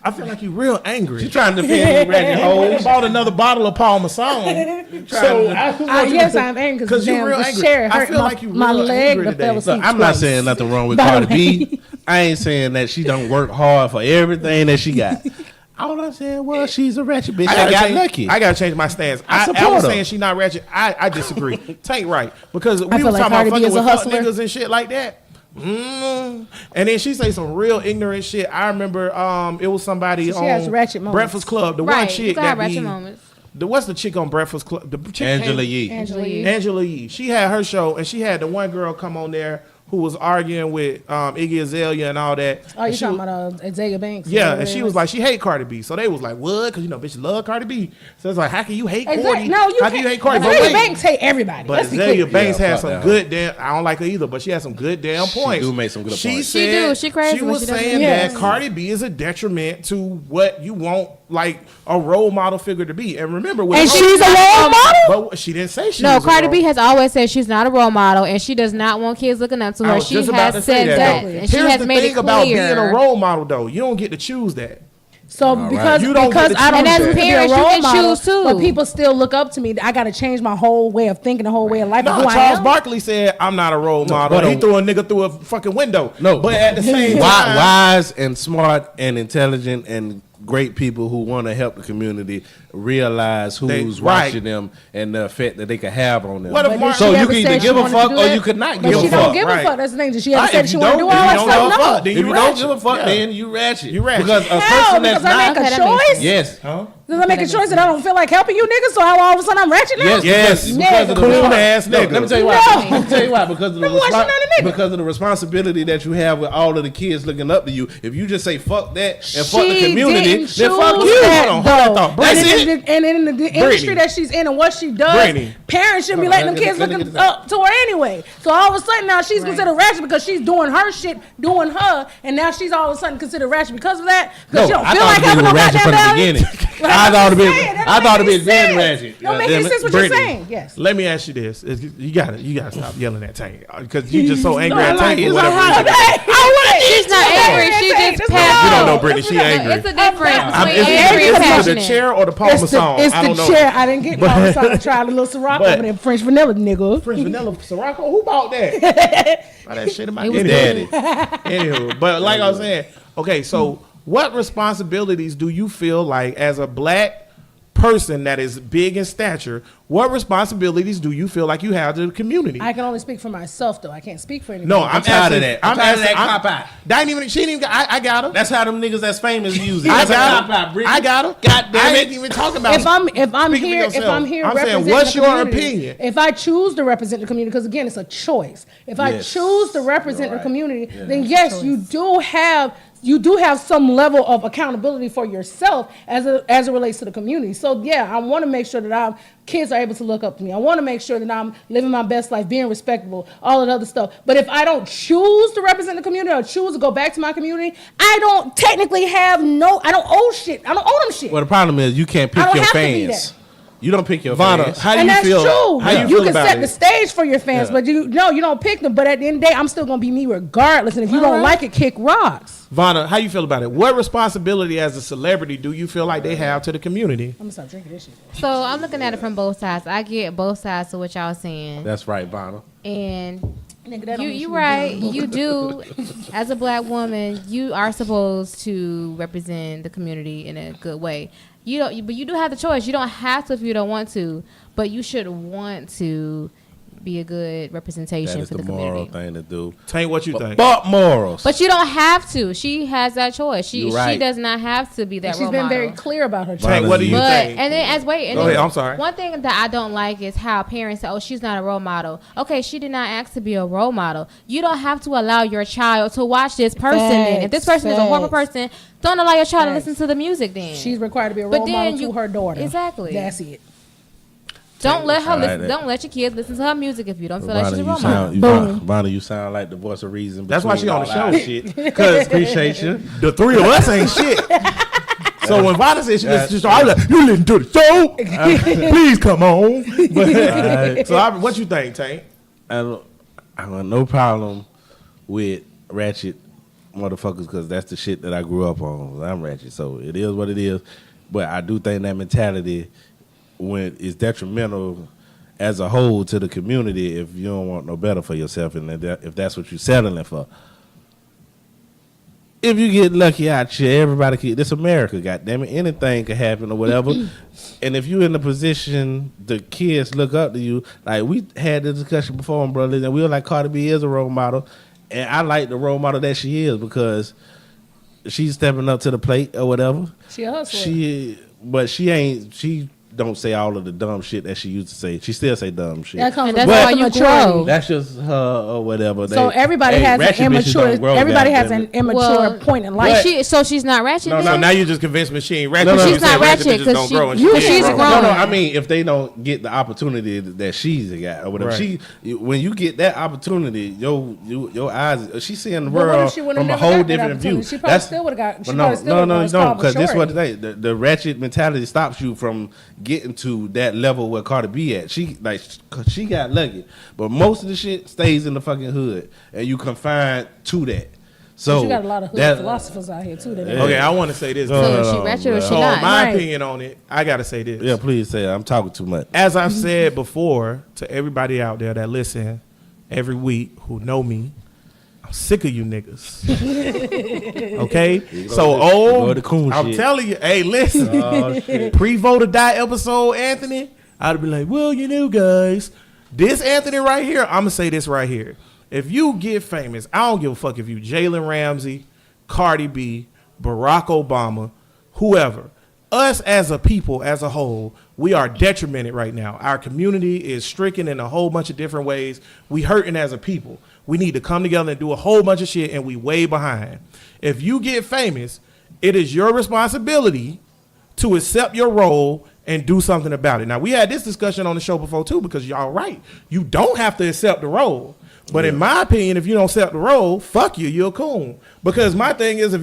I feel like you real angry. She trying to defend me, ratchet I hoes. bought another bottle of Paul Masson. So I want you Yes, to- I'm angry Cause because you real the angry. chair I hurt feel my, like you my real leg. angry The today. fell Look, asleep. I'm not twice. saying nothing wrong with By the Cardi way. B. I ain't saying that she don't work hard for everything that she got. All I'm saying was she's a ratchet bitch. I got lucky. I gotta change my stance. I I support was her. saying she not ratchet. I disagree. Tank right because we feel was like talking Cardi about B fucking is with a fuck hustler. niggas and shit like that. And then she say some real ignorant shit. I remember it was somebody She on has ratchet moments. Breakfast Club. The one Right. chick You can that have ratchet be moments. what's the chick on Breakfast Club? The chick Angela named- Yee. Angela Yee. Angela Yee. She had her show, and she had the one girl come on there who was arguing with Iggy Azalea and all that. Oh, And you she talking was- about Isaiah Banks? yeah, and she was like, she hate Cardi B. So they was like, what? Because, you know, bitch love Cardi B. So it's like, how can you hate Cardi? No, you How can you hate Cardi? But Isaiah wait. Banks hate everybody. But Let's be Azalea clear. Banks Yeah, had fuck some that good damn. I don't like her either, but she had some good damn points. do make some good She points. She said do. She crazy She when was she does saying it. that Cardi B is a detriment to what you want, like a role model figure to be. And remember, with And she's a role model? But she didn't say she. No, was a Cardi role- B has always said she's not a role model and she does not want kids looking up to I her. was She just about to has say said that. though. And she Here's has the made thing it about being a clear. role model, though. You don't get to choose that. So right. because You don't because get to I don't choose choose that. to be a Parents, you role can model, choose too. but people still look up to me. I got to change my whole way of thinking, the whole way of life, No, of who I Charles am. Barkley said, "I'm not a role model." but He threw a nigga through a fucking window. No. but at the same time, Wise and smart and intelligent and great people who want to help the community realize who's They- right. watching them and the effect that they can have on them. What if But Mar- did So she you ever can say either she give a wanted to fuck do or that? you could not But give she a don't fuck. give right. a fuck. That's the thing. She ever Right, said if she you wanted to do don't- all if that you don't stuff. give a No. fuck, then If you you ratchet. don't give a fuck, Yeah. then you ratchet. You ratchet. Because a Hell, person because that's I make not. a Okay, that makes choice. Yes. Huh? Does I make a choice that I don't feel like helping you niggas? So how all of a sudden I'm ratchet now? Yes, Yes. because of the Coon respons- ass No, nigga. let me tell you why. No. Let me tell you why. Because of the I'm watching none of niggas. because of the responsibility that you have with all of the kids looking up to you. If you just say fuck that and fuck the She community, didn't then fuck choose you. that, Hold on, hold that though. thought. And Brittany. in the industry that she's in and what she does, Brittany. parents shouldn't be Hold on, letting them kids let me look get this up to her anyway. So all of a sudden now she's considered ratchet because she's doing her shit, doing her, and now she's all of a sudden considered ratchet because of that. Because she don't I feel thought like it having was no ratchet goddamn from the value. beginning. Like, I I'm thought just it saying, that I don't thought it make was been any ratchet. sense. Don't make Damn any it. sense what you're Brittany. saying. Yes. Let me ask you this: you gotta stop yelling at Tank because you just so angry No, at Tank. it's for whatever all right. reason. She's not angry. She just You passed. don't know Brittany. She angry. It's a difference I'm- between It's angry and either the passionate. chair or the Paul It's Masson. the, it's I don't the know. chair. I didn't get Paul Masson. I tried a little Ciroc But- over there, French vanilla nigga. French vanilla Sirocco. Who bought that? Buy that shit in my It was daddy. Anywho, but like I was saying, okay. So, what responsibilities do you feel like as a black person that is big in stature, what responsibilities do you feel like you have to the community? I can only speak for myself, though. I can't speak for anybody. No, I'm tired of asking, that. I'm tired of that cop out. That ain't even. She ain't even. I got her. That's how them niggas that's famous use it. I That's a got cop out, her. Brittany. I got her. God damn I it. ain't even talking about. If I'm Speak for here, if yourself. I'm here I'm saying, representing what's the your community, opinion? if I choose to represent the community, because again, it's a choice. If I Yes. choose to represent You're the right. community, then yes, you do have some level of accountability for yourself as it relates to the community. So yeah, I want to make sure that kids are able to look up to me. I want to make sure that I'm living my best life, being respectable, all of the other stuff. But if I don't choose to represent the community or choose to go back to my community, I don't technically I don't owe shit. I don't owe them shit. Well, the problem is you can't I pick don't your have to be fans. there. You don't pick your Vanna, fans. how do And you that's feel? true. How you You feel can about set it? the stage for your fans, Yeah. but you don't pick them. But at the end of the day, I'm still gonna be me regardless. And if you don't like it, kick rocks. Vanna, how you feel about it? What responsibility as a celebrity do you feel like they have to the community? I'm gonna stop drinking this shit. So I'm looking at it from both sides. I get both sides of what y'all saying, That's right, Vanna. and Nigga, that don't mean you she right. was You do, as a black woman, you are supposed to represent the community in a good way. But you do have the choice. You don't have to if you don't want to, but you should want to be a good That representation is for the the moral community. thing to do. Tank, what you think? But morals. But you don't have to. She has that choice. You're She right. does not have to be that She's role been model. very clear about her choice. Tank, what do you But think? and then Go ahead, I'm sorry. One thing that I don't like is how parents say, "Oh, she's not a role model." Okay, she did not ask to be a role model. You don't have to allow your child to watch this person. Then, if this person is a horrible Facts. person, don't allow your child to Facts. listen to the music. Then She's required to be a But role then model you- to her daughter. Exactly. That's it. don't let her All right, listen. that- Don't let your kids listen to her music if you don't feel like she's a Vanna, role you model. sound, you, Boom. Vanna, you sound like the voice of reason. That's why she between on the all show. our shit. Cause appreciate you. The three of us ain't shit. So when Vanna said she listens to the show, I was like, you listen to the show? Please come on. But, what you think, Tank? I have no problem with Ratchet motherfuckers because that's the shit that I grew up on. I'm Ratchet, so it is what it is. But I do think that mentality is detrimental as a whole to the community if you don't want no better for yourself and if that's what you're settling for. If you get lucky out here, everybody can. This America, goddammit, anything can happen or whatever. And if you're in a position, the kids look up to you. Like we had the discussion before, brothers, and we were like, Cardi B is a role model, and I like the role model that she is because she's stepping up to the plate or whatever. She a hustler. But she ain't. She don't say all of the dumb shit that she used to say. She still say dumb shit. That comes And with that's why you maturity. grow. That's just her or whatever. So everybody has ratchet an bitches don't immature. grow, Everybody has goddammit. an immature point in life. So she's not ratchet. So then? now you just convinced me she ain't ratchet. No, no, You she's said not ratchet bitches 'cause don't she- grow and you- did she's grow. grown. No, I mean if they don't get the opportunity that she's got or whatever. Right. When you get that opportunity, your eyes, she's seeing the But what if world she would've from a never whole got that different view. opportunity? She probably still would've got- she But probably still would've gone no, to because this is what maturity. the ratchet mentality stops you from getting to that level where Cardi B at. She got lucky, but most of the shit stays in the fucking hood, and you confined to that. So But you got a lot of hood philosophers out here too. That Okay, I want to say this. So is she ratchet or she So not? my Right. opinion on it, I got to say this. Yeah, please say it. I'm talking too much. As I've said before to everybody out there that listen every week who know me, I'm sick of you niggas. Okay? So, go to coon I'm shit. telling you, hey, listen. Oh shit. Pre-vote or die episode, Anthony, I'd be like, well, you know, guys, this Anthony right here, I'm going to say this right here. If you get famous, I don't give a fuck if you Jalen Ramsey, Cardi B, Barack Obama, whoever. Us as a people, as a whole, we are detrimented right now. Our community is stricken in a whole bunch of different ways. We hurting as a people. We need to come together and do a whole bunch of shit, and we way behind. If you get famous, it is your responsibility to accept your role and do something about it. Now, we had this discussion on the show before, too, because y'all right. You don't have to accept the role. But in my opinion, if you don't accept the role, fuck you, you're a coon. Because my thing is, if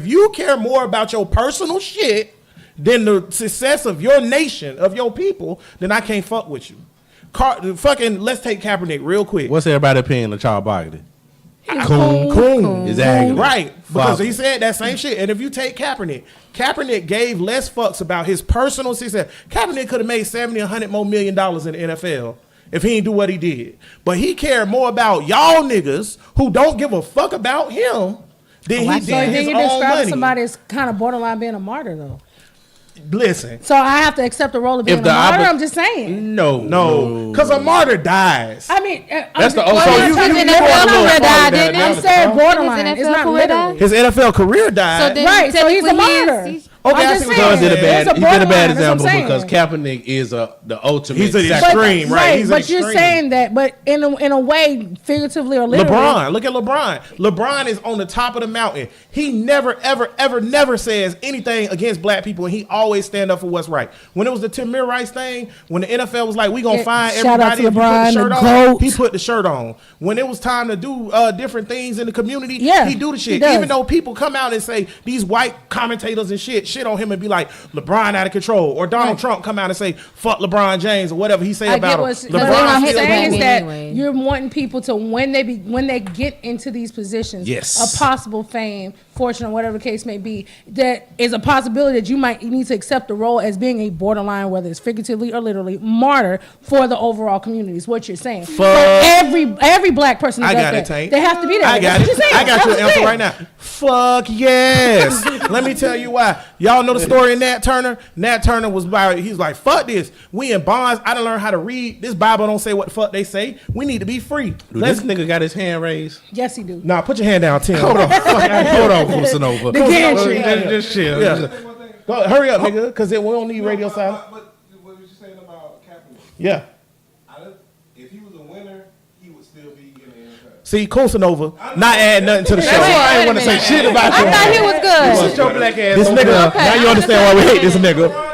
you care more about your personal shit than the success of your nation, of your people, then I can't fuck with you. Let's take Kaepernick real quick. What's everybody's opinion of Charles Barkley? Coon. Exactly. Right. Because Fuck. he said that same shit. And if you take Kaepernick gave less fucks about his personal success. Kaepernick could have made $70, $100 more million in the NFL if he didn't do what he did. But he cared more about y'all niggas who don't give a fuck about him than he So did then his you own describe money. somebody as kind of borderline being a martyr, though. Listen. So I have to accept the role of being a martyr. I'm just saying. No, because a martyr dies. I mean, That's the Well, so his you NFL career died, didn't I it? said borderline. His It's NFL not career literally. died? His NFL career died. So then Right, so he's a technically martyr. he's- Okay, I'm I just see what saying. you're saying. he did a It's bad borderline, that's what example I'm saying. because Kaepernick is the ultimate. He's an sacrifice. extreme, right? He's an but you're extreme. saying that, but in a way, figuratively or literally. LeBron, look at LeBron. LeBron is on the top of the mountain. He never, ever, ever, never says anything against black people, and he always stand up for what's right. When it was the Tamir Rice thing, when the NFL was like, "We gonna Yeah, fine shout out everybody to if you put the LeBron, shirt the on," GOAT. he put the shirt on. When it was time to do different things in the community, Yeah, he do the he shit. does. Even though people come out and say these white commentators and shit on him and be like LeBron out of control, or Donald Trump come out and say fuck LeBron James or whatever he say I about get him. what they LeBron gonna hit is the saying black is man that anyway. you're wanting people to when they get into these positions, Yes. a possible fame, fortune, or whatever the case may be, that is a possibility that you might need to accept the role as being a borderline, whether it's figuratively or literally, martyr for the overall community. Is what you're saying. For every black person, that I does got it, that, Tank. they have to be there. I got That's it. what you're saying. I got That's you what an you're answer saying. right now. Fuck yes. Let me tell you why. Y'all know the story of Nat Turner? Nat Turner was he's like, fuck this. We in bonds. I done learned how to read. This Bible don't say what the fuck they say. We need to be free. Dude, this nigga got his hand raised. Yes, he do. Nah, put your hand down, Tim. Hold on, hold on, Kusanova. The gantry. Just chill. Yeah. Go, hurry up, nigga, because we don't need radio silence. But what was you saying about Kaepernick? Yeah. If he was a winner, he would still be in the NFL. See, Kusanova, not adding nothing to the show. That's why I ain't want to say shit about I you. thought he was good. Shut your black ass This up. nigga, Okay, now you I understand why we hate this nigga.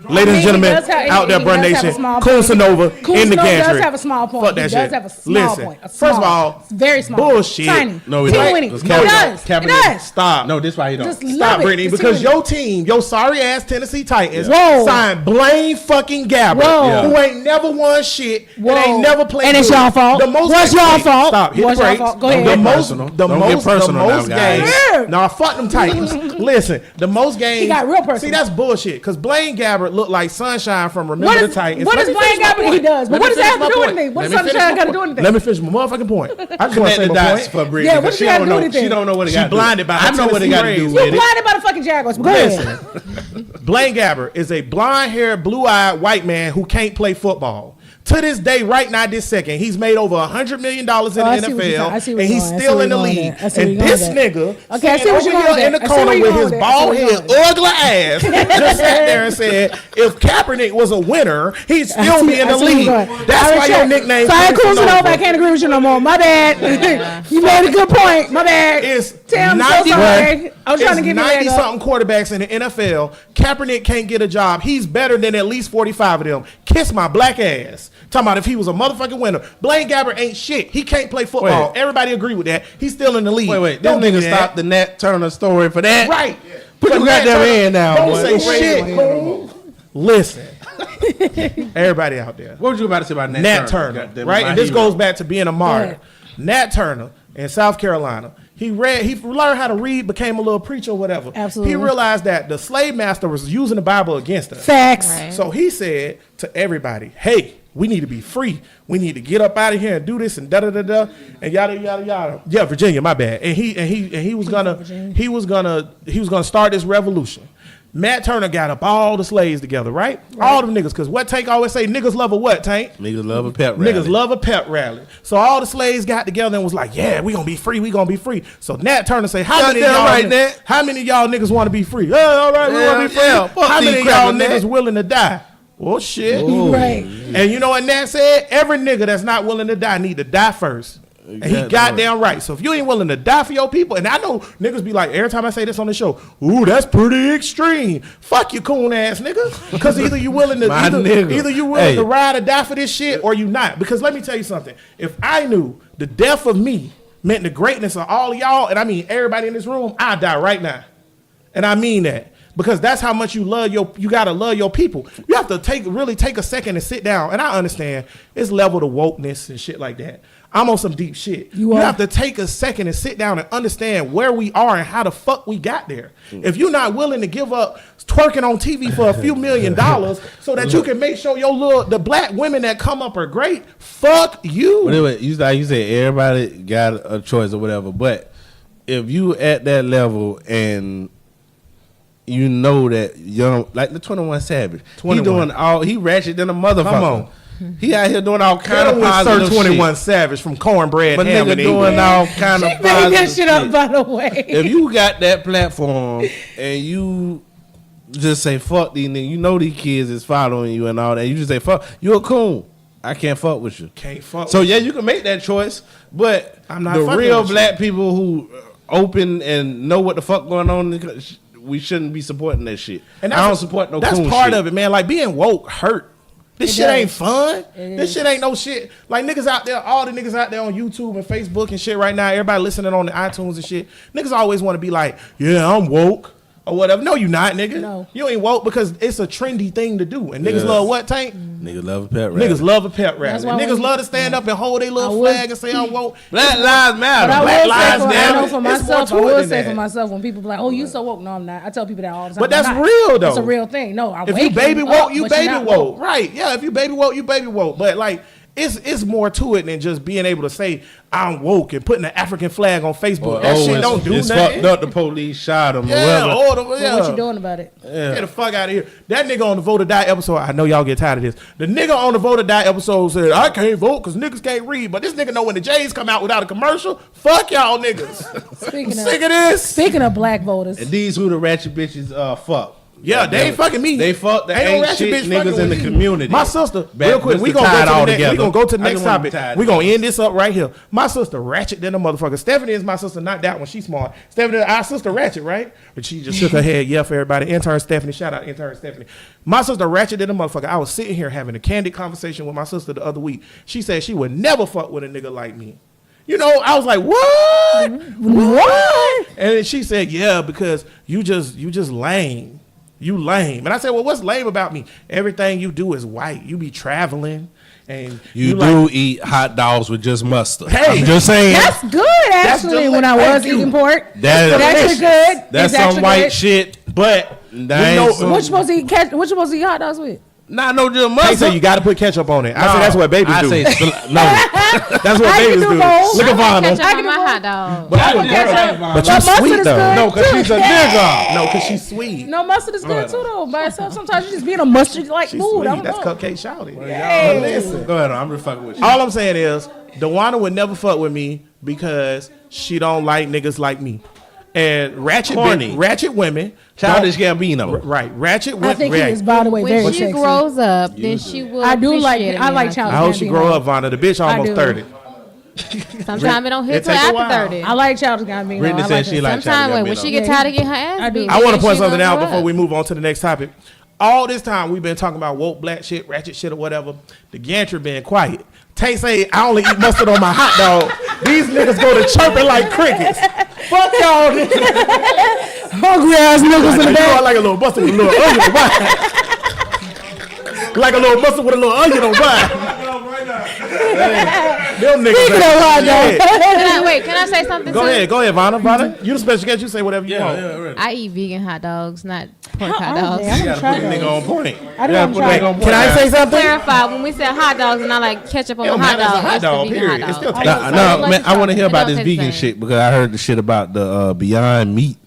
Ladies and He gentlemen, does have- out there, he Brun does have a Nation, small point. Kusanova in the Kusanova gantry. does have a small point. Fuck that He shit. does have a small Listen, point. A first of small. all, It's very small. bullshit. Tiny. No, he Teeny don't. weeny. Because He does. Kaepernick- He does. Stop. No, this why he don't. Just Stop, love it. Brittany, It's because teeny your team, your sorry ass Tennessee Titans, Whoa. signed Blaine fucking Gabbert, Whoa. who ain't never won shit Whoa. and ain't never played. And it's good. y'all fault. The most What's y'all wait, fault? Stop. Hit What's the y'all brakes. fault? Go ahead. The Don't get most, personal. the Don't get most, personal the now, most guys. games. Yeah. Nah, fuck them Titans. Listen, the most games. He got real personal. See, that's bullshit. Because Blaine Gabbert looked like Sunshine from Remember What the is Titans. what Let is me Blaine finish my Gabbert? He point. does. But Let what me does that finish have to do my with anything? point. What does Let me finish Sunshine my got to do point. with anything? Let me finish my motherfucking point. I just want to Connect say the my dots point. for Brittany. Yeah, what because you she gotta don't do know. anything? She don't know what it She got to do. blinded by I know what it got to do Tennessee You with it. blinded by the fucking Jaguars. But go ahead. Listen, Blaine Gabbert is a blonde-haired, blue-eyed white man who can't play football. To this day, right now, this second, he's made over $100 million in I the see what you're NFL, saying. I see where and you're he's going. I see still where in the you're going league. with that. I see where And you're this going with nigga, Okay, I see what you're over going here in with the that. I see where corner you're with going his with that. I see bald where you're head, going ugly ass, just sat there and said, if Kaepernick was a winner, he'd I still see- be in I the see where league. you're going. That's All right, why your sure. nickname Sorry, is Kusanova, I can't agree with you no more. My bad. You made a good point. My bad. It's Tim, I'm so 90 sorry. I was trying to give you a 90 leg up. something quarterbacks in the NFL. Kaepernick can't get a job. He's better than at least 45 of them. Kiss my black ass. Talking about if he was a motherfucking winner. Blaine Gabbert ain't shit. He can't play football. Wait. Everybody agree with that. He's still in the league. Wait. This Don't give me nigga that. stopped the Nat Turner story for that. Right. Put your But Nat goddamn Turner- hand down, Don't boy. say shit, fool. Listen. Everybody out there. What was you about to say about Nat, Nat Turner, Goddamn, right? my And this hero. goes back to being a martyr. ahead. Nat Turner in South Carolina. He learned how to read, became a little preacher or whatever. Absolutely. He realized that the slave master was using the Bible against us. Facts. Right. So he said to everybody, "Hey, we need to be free. We need to get up out of here and do this and da da da da and yada yada yada." Yeah, Virginia, my bad. And he was gonna start this revolution. Matt Turner got up all the slaves together, right? All them niggas, because what Tank always say, niggas love a what, Tank? Niggas love a pep rally. Niggas love a pep rally. So all the slaves got together and was like, yeah, we gonna be free, we gonna be free. So Nat Turner say, how many of Goddamn y'all, right, Nat. how many of y'all niggas wanna be free? Yeah, all right, we wanna be free. Yeah, fuck How many these of y'all crackers, niggas Nat. willing to die? Well, shit. Right. And you know what Nat said? Every nigga that's not willing to die need to die first. And he goddamn right. So if you ain't willing to die for your people, and I know niggas be like, every time I say this on the show, ooh, that's pretty extreme. Fuck you, coon ass nigga. Because either you willing to My nigga. either you willing Hey. to ride or die for this shit, or you not. Because let me tell you something. If I knew the death of me meant the greatness of all of y'all, and I mean everybody in this room, I'd die right now. And I mean that. Because that's how much you gotta love your people. You have to really take a second and sit down. And I understand it's level to wokeness and shit like that. I'm on some deep shit. You are. have to take a second and sit down and understand where we are and how the fuck we got there. If you're not willing to give up twerking on TV for a few $1 million so that you can make sure the black women that come up are great, fuck you. But anyway, you say everybody got a choice or whatever, but if you at that level and you know that young, like the 21 Savage. 21. He doing all, he ratchet than a motherfucker. Come on. He out here doing all kind Kind of positive Sir 21 shit. Savage from Cornbread But Ham nigga and doing England. all kind of Made that positive shit up, by the way. If you got that platform and you just say fuck these niggas, you know these kids is following you and all that. You just say fuck, you a coon. I can't fuck with you. Can't fuck. So with yeah, you can make that choice, but I'm not the fucking real with you. black people who open and know what the fuck going on, we shouldn't be supporting that shit. And I don't support no That's coon part shit. of it, man. Like being woke hurt. This It shit does. ain't fun. It This is. shit ain't no shit. Like niggas out there, all the niggas out there on YouTube and Facebook and shit right now, everybody listening on the iTunes and shit. Niggas always want to be like, yeah, I'm woke or whatever. No, you not, nigga. No. You ain't woke because it's a trendy thing to do. And niggas Yes. love what, Tank? Niggas love a pet rally. Niggas love a pep rally. That's why Niggas when- love to stand up and hold their little I would- flag and say I'm woke. Black Lives Matter. But I Black will lives say for, matter. I know for It's more myself, to I it will than say that. for myself when people be like, "Oh, you so woke." No, I'm not. I tell people that all the time. But that's I'm not. real, though. It's a real thing. No, I'm If you waking baby up, woke, you but you're baby not woke. Right. Yeah, if you baby woke, you baby woke. But like it's more to it than just being able to say I'm woke and putting an African flag on Facebook. That shit don't do it's nothing. fucked up. The police shot him. Yeah, or or the, But yeah. what you doing about it? Get the fuck out of here. That nigga on the Vote or Die episode, I know y'all get tired of this. The nigga on the Vote or Die episode said, I can't vote because niggas can't read. But this nigga know when the J's come out without a commercial, fuck y'all niggas. Speaking Sick of, of this. speaking of black voters, And these who the ratchet bitches fuck. Yeah, they ain't fucking me. They fuck the no ain't ratchet shit bitch fucking niggas in the with me. community. My sister, Back- real quick, just we to gonna tie it go all to the next. together. We gonna go to the I next just want to topic. tie it We gonna together. end this up right here. My sister ratchet than a motherfucker. Stephanie is my sister, not that one. She's smart. Stephanie, our sister ratchet, right? But she just shook her head. Yeah, for everybody. Intern Stephanie, shout out intern Stephanie. My sister ratchet than a motherfucker. I was sitting here having a candid conversation with my sister the other week. She said she would never fuck with a nigga like me. You know, I was like, what? What? And then she said, yeah, because you just lame. You lame. And I said, well, what's lame about me? Everything you do is white. You be traveling and You like- do eat hot dogs with just mustard. Hey. I'm just saying. that's good actually. the- when I thank was you. eating pork, That is it's actually delicious. good. That's It's some actually white good. shit. but That we ain't know- some- What you supposed to eat? What you supposed to eat hot dogs with? Not no just They mustard. say you got to put ketchup on it. I said that's what babies I do. say no. That's what I babies can do do. both. Look at Vanna. Ketchup I on can my do hot dog. But you a Ketchup. girl. But you mustard sweet is though. good. No, because she's a nigga. No, because she's sweet. No, mustard is good too though. By itself, sometimes you just being a mustard like She's food. sweet. I don't That's know. cupcake shouty. Hey. Listen. Go ahead. I'm just fucking with you. All I'm saying is, Dewana would never fuck with me because she don't like niggas like me. And Corny. ratchet women, Childish don't- Gambino. right? Ratchet I women. think he is, by the way, very When she sexy. grows up, then she will. I do like. appreciate it I like now. Childish I hope she Gambino. grow up, Vanna. The bitch I almost do. 30. Sometimes it don't hit It till take a after while. 30. I like Childish Gambino. Brittany I said like she her. like Sometimes Childish when she Gambino. get tired of getting her ass I do. beat, I want then to point she something gonna out grow before up. we move on to the next topic. All this time we've been talking about woke black shit, ratchet shit, or whatever. The gantry been quiet. Tay say I only eat mustard on my hot dog. These niggas go to chirping like crickets. Fuck y'all niggas. Hungry ass niggas in the You back. are like a little mustard with a little onion on mine. Like a little mustard with a little onion on mine. Them niggas. Speaking of hot ain't shit. Can I say something? Go too? ahead, Vanna. Vanna, you the special guest. You say whatever you want. I eat vegan hot dogs, not pork hot I'm dogs. gonna try Nigga those. on point. I do Yeah, want to put try that on those. Can I say something? Clarify when we said hot dogs and I like ketchup on It my don't hot matter, it's a dog. hot It's the dog, vegan period. hot It still dog. tastes No, It no, Like man, I want to hear it about don't this taste the vegan same. shit because I heard the shit about the Beyond Meat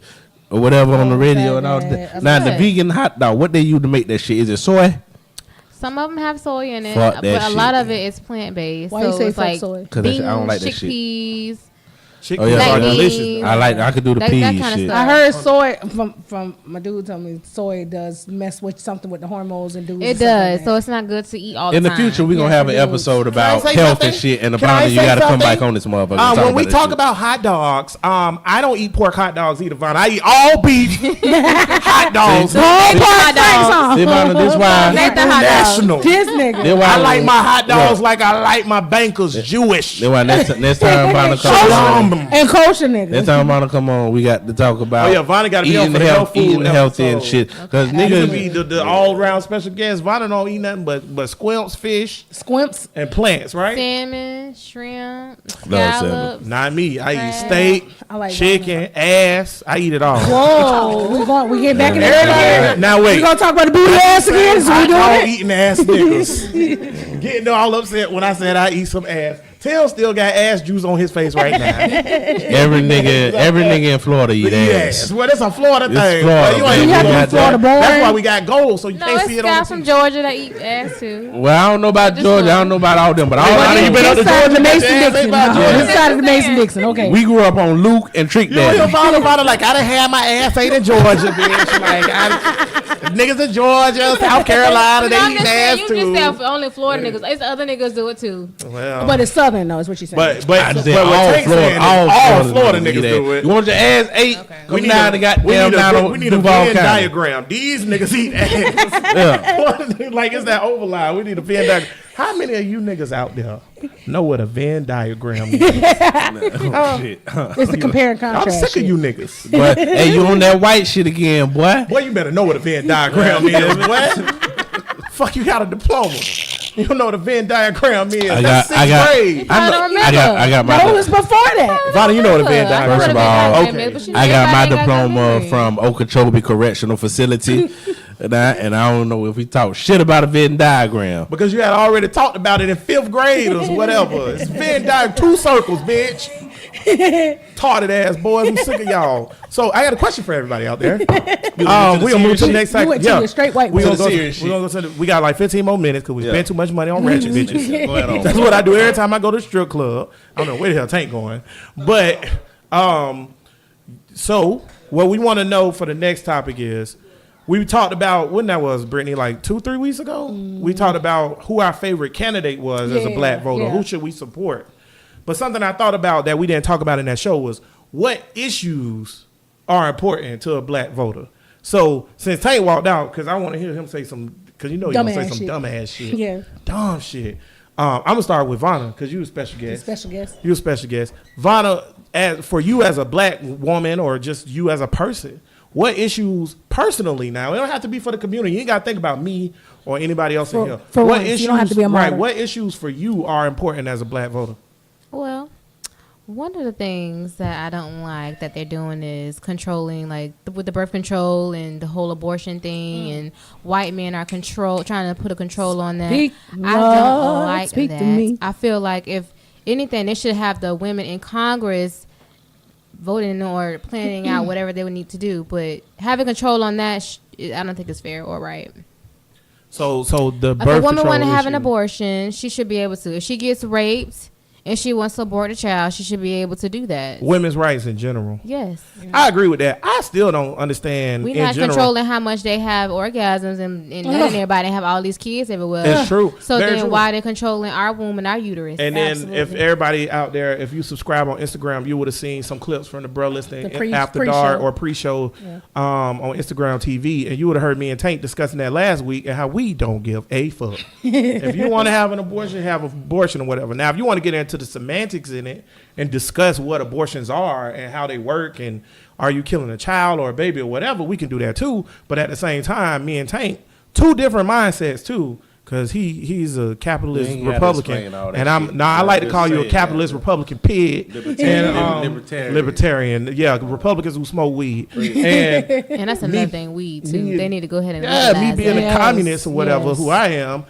or whatever on the radio and all that. Now the good. vegan hot dog, what they use to make that shit? Is it soy? Some of them have soy in it, Fuck but that a shit, lot of man. it is plant based. Why so you say it's fuck like soy? 'Cause beans, I don't like that shit. chickpeas. Chicken Oh, yeah, are so delicious. beans. I could do the That peas kinda shit. stuff. I heard soy from my dude told me soy does mess with something with the hormones and dudes. It does, so it's not good to eat all the In the time. future, we're gonna Yes, have an it is. episode I about say health something? and shit, and Can I about you say got to come something? back on this motherfucker. When we talk about hot dogs, I don't eat pork hot dogs either, Vanna. I eat all beef hot dogs. Hot dogs. this why. Make the hot dogs. National. This nigga. Then why I like my hot dogs Look, like I like my bankers Jewish. Then why next time Vanna come on, Shalom. And kosher nigga. next time Vanna come on, we got to talk about Oh, yeah, Vanna gotta be on eating for the health food eating healthy and episode. shit. Because You could be niggas, the all round special guest. Vanna don't eat nothing but squimps, fish, Squimps. and plants, right? Salmon, shrimp, salmon. scallops. Not me. I eat Crab. steak, I like chicken, ass. I eat it all. Whoa, we get back in there. Now We wait. gonna talk about the booty ass again? So we I doing all it? eating ass niggas. Getting all upset when I said I eat some ass. Tim still got ass juice on his face right now. Every nigga in Florida eat Yes, ass. well, that's a Florida It's thing. Florida, Well, you ain't baby. You have Florida. to be Florida born. That's why we got gold, so you No, can't it's see it guys on from the Georgia that eat ass too. Well, I don't know about Just Georgia. I one. don't know about all them, but all Hey, I you know, been up to This side of the Georgia, Mason got your ass Dixon. about Georgia. This side of the Mason Dixon. Okay. we grew up on Luke and Trick You hear Daddy. about like I done had my ass ate in Georgia, bitch. Like niggas in Georgia, South Carolina, they I'm eat just saying, ass you too. just said only Florida niggas. It's other niggas do it too. Well, But it's Southern though, is what you're saying. I but said what all Tank's Florida, saying is all Florida niggas eat do ass. it. You want your ass ate? We Come down to goddamn down we need a Duval Venn County. diagram. These niggas eat ass. Yeah. Like it's that overline. We need a Venn diagram. How many of you niggas out there know what a Venn diagram is? Oh, shit. It's the compare and I'm contrast. sick shit. of you niggas. But hey, you on that white shit again, boy? Boy, you better know what a Venn diagram is, boy. Fuck, you got a diploma. You don't know what a Venn diagram is. That's sixth grade. I don't remember. I got my. No, it was before that. Vada, you know what a Venn diagram First is. of all, Okay. I got my diploma from Okeechobee Correctional Facility, and I don't know if we talk shit about a Venn diagram. Because you had already talked about it in 5th grade or whatever. It's Venn diagram, 2 circles, bitch. Tarded ass boys, I'm sick of y'all. So I got a question for everybody out there. We gonna move to the next You segment. went to your straight white We boy. gonna go. serious We gonna go to the, we got like 15 more minutes because we Yeah. spent too much money on Ratchet bitches. Go ahead on. That's what I do every time I go to the strip club. I don't know where the hell Tank going, but so what we want to know for the next topic is. We talked about when that was, Brittany, like 2-3 weeks ago. We talked about who our favorite candidate was as a Yeah, black voter. yeah. Who should we support? But something I thought about that we didn't talk about in that show was what issues are important to a black voter. So since Tank walked out, because I want to hear him say some, because you know he's going to say Dumbass some shit. dumbass shit. Yeah. Dumb shit. I'm going to start with Vanna, because you a special guest. Special guest. You a special guest. Vanna, for you as a black woman or just you as a person, what issues personally now? It don't have to be for the community. You ain't got to think about me or anybody else in here. For what once, you issues? don't have to be a right? martyr. What issues for you are important as a black voter? Well, one of the things that I don't like that they're doing is controlling, like with the birth control and the whole abortion thing, and white men are trying to put a control on that. Speak, I don't Lord, like speak that. to me. I feel like if anything, they should have the women in Congress voting or planning out whatever they would need to do. But having control on that, I don't think it's fair or right. So the If birth a woman control want to have an issue- abortion, she should be able to. If she gets raped and she wants to abort a child, she should be able to do that. women's rights in general. Yes. I agree with that. I still don't understand We're in not general. controlling how much they have orgasms and letting everybody have all these kids everywhere. It's true. So Very then true. why they're controlling our womb and our uterus? And then if Absolutely. everybody out there, if you subscribe on Instagram, you would have seen some clips from the Bro Listening The After pre-show. Dark or pre-show on Instagram TV. And you would have heard me and Tank discussing that last week and how we don't give a fuck. If you want to have an abortion, have an abortion or whatever. Now, if you want to get into the semantics in it and discuss what abortions are and how they work and are you killing a child or a baby or whatever, we can do that too. But at the same time, me and Tank, two different mindsets too. Because he's a capitalist You ain't gotta Republican, explain all that and I'm shit. now I like to Just call you a say it, capitalist yeah. Republican pig, Libertarian. libertarian, yeah, Republicans who smoke weed, and And that's another thing, weed too. me- They need to go ahead and yeah, me legalize being that. a Yes, communist or whatever, yes. who I am,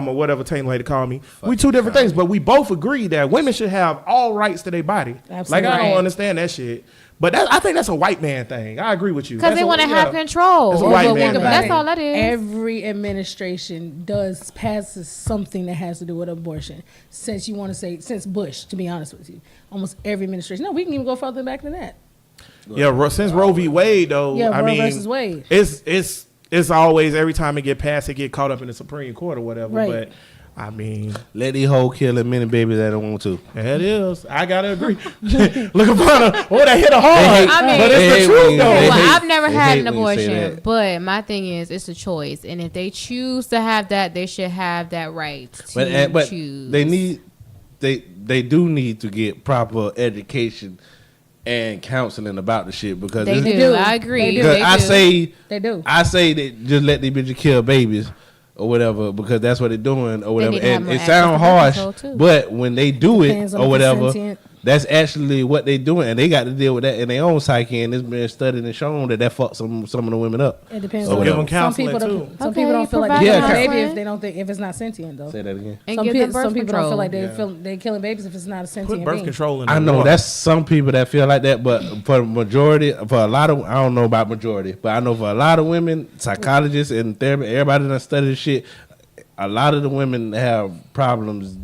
or whatever Taylor like to call me. We two different things, but we both agree that women should have all rights to their body. Absolutely. Like I don't Right. understand that shit, but I think that's a white man thing. I agree with you Because That's they a- want to yeah. have control That's a over white a man woman. thing. That's all that is. Every administration passes something that has to do with abortion. Since you want to say, since Bush, to be honest with you, almost every administration. No, we can even go further back than that. Yeah, since Roe v. Wade though, Yeah, I Roe mean, versus Wade. It's always every time it get passed, it get caught up in the Supreme Court or whatever. Right. But I mean, Let these hoes kill as many babies that don't want to. it is. I gotta agree. Look upon her. Oh, that hit her hard. They hate- I mean- but they it's hate the truth when- though. they Well, hate- I've never they had hate an when you say abortion, that. but my thing is, it's a choice, and if they choose to have that, they should have that right to But choose. they do need to get proper education and counseling about the shit because They it's- do. I agree. They do. because They I do. say They do. I say that just let these bitches kill babies or whatever because that's what they're doing or whatever. need to have And more it access sounds to birth harsh, control, too. but when they do Depends it on or the whatever, consent. that's actually what they doing, and they got to deal with that in their own psyche. And it's been studied and shown that fucks some of the women up. It depends So on give them some counseling, people. too. Some Okay, people don't feel like provide they them kill a baby counseling. if they don't think if it's not sentient though. Say that again. And Some, give them birth some people don't control. feel like they're killing babies if it's not a sentient Put birth being. control in the I know water. that's some people that feel like that, but for the majority, for a lot of, I don't know about majority, but I know for a lot of women, psychologists and therapy, everybody that study this shit, a lot of the women have problems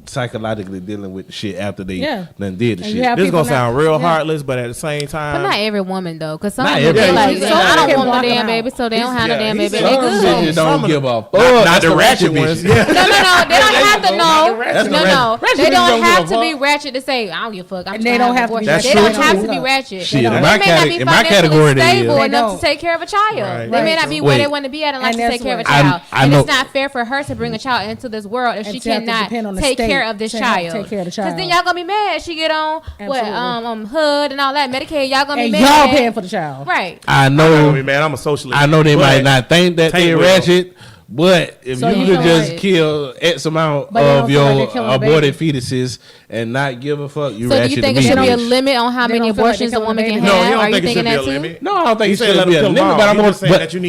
psychologically dealing with the shit after they Yeah. done did the And you shit. have This people gonna sound not- real yeah. heartless, but at the same But time, not every woman though, because some Not women every be like, woman. I Some don't can want no block them damn out. baby, so they don't have no Yeah, damn he baby. said They Some good. bitches Some don't of give the- a fuck. not That's the ratchet bitches. ones. Yeah. No, they don't have to know. That's the No, ratchet. they Ratchet don't don't have give to a be fuck. ratchet to say I don't give a fuck. I'm And just they gonna don't have have to an be abortion. That's They true, don't have too. to be ratchet. Shit, They in may my not be in my financially category, they stable is. They enough don't. to take care of a child. Right. They may Right. not be where they Wait. want to be at and like And to take that's care of a what- child. I And know- it's not fair for her to bring a child into this world if And she to have to cannot depend on the take state care of this to help child. take care of the Because then child. y'all gonna be mad. She get on what Absolutely. HUD and all that Medicaid. Y'all gonna be And mad. y'all paying for the child. Right. I I'm not gonna know. be mad. I'm a socialist. I know they But might not think that Tank they will. ratchet, but if So you you could feel just like- kill X amount But they of don't feel like your they're killing a aborted baby. fetuses and not give a fuck, you So do ratchet you think to it me, should be a bitch. limit on how They many don't feel like abortions they're a woman killing can a No, baby. have? you Are don't you think it thinking should be that a too? limit. No, I don't think You it say should let be them a kill limit, mom. but I'm You gonna. just saying But that you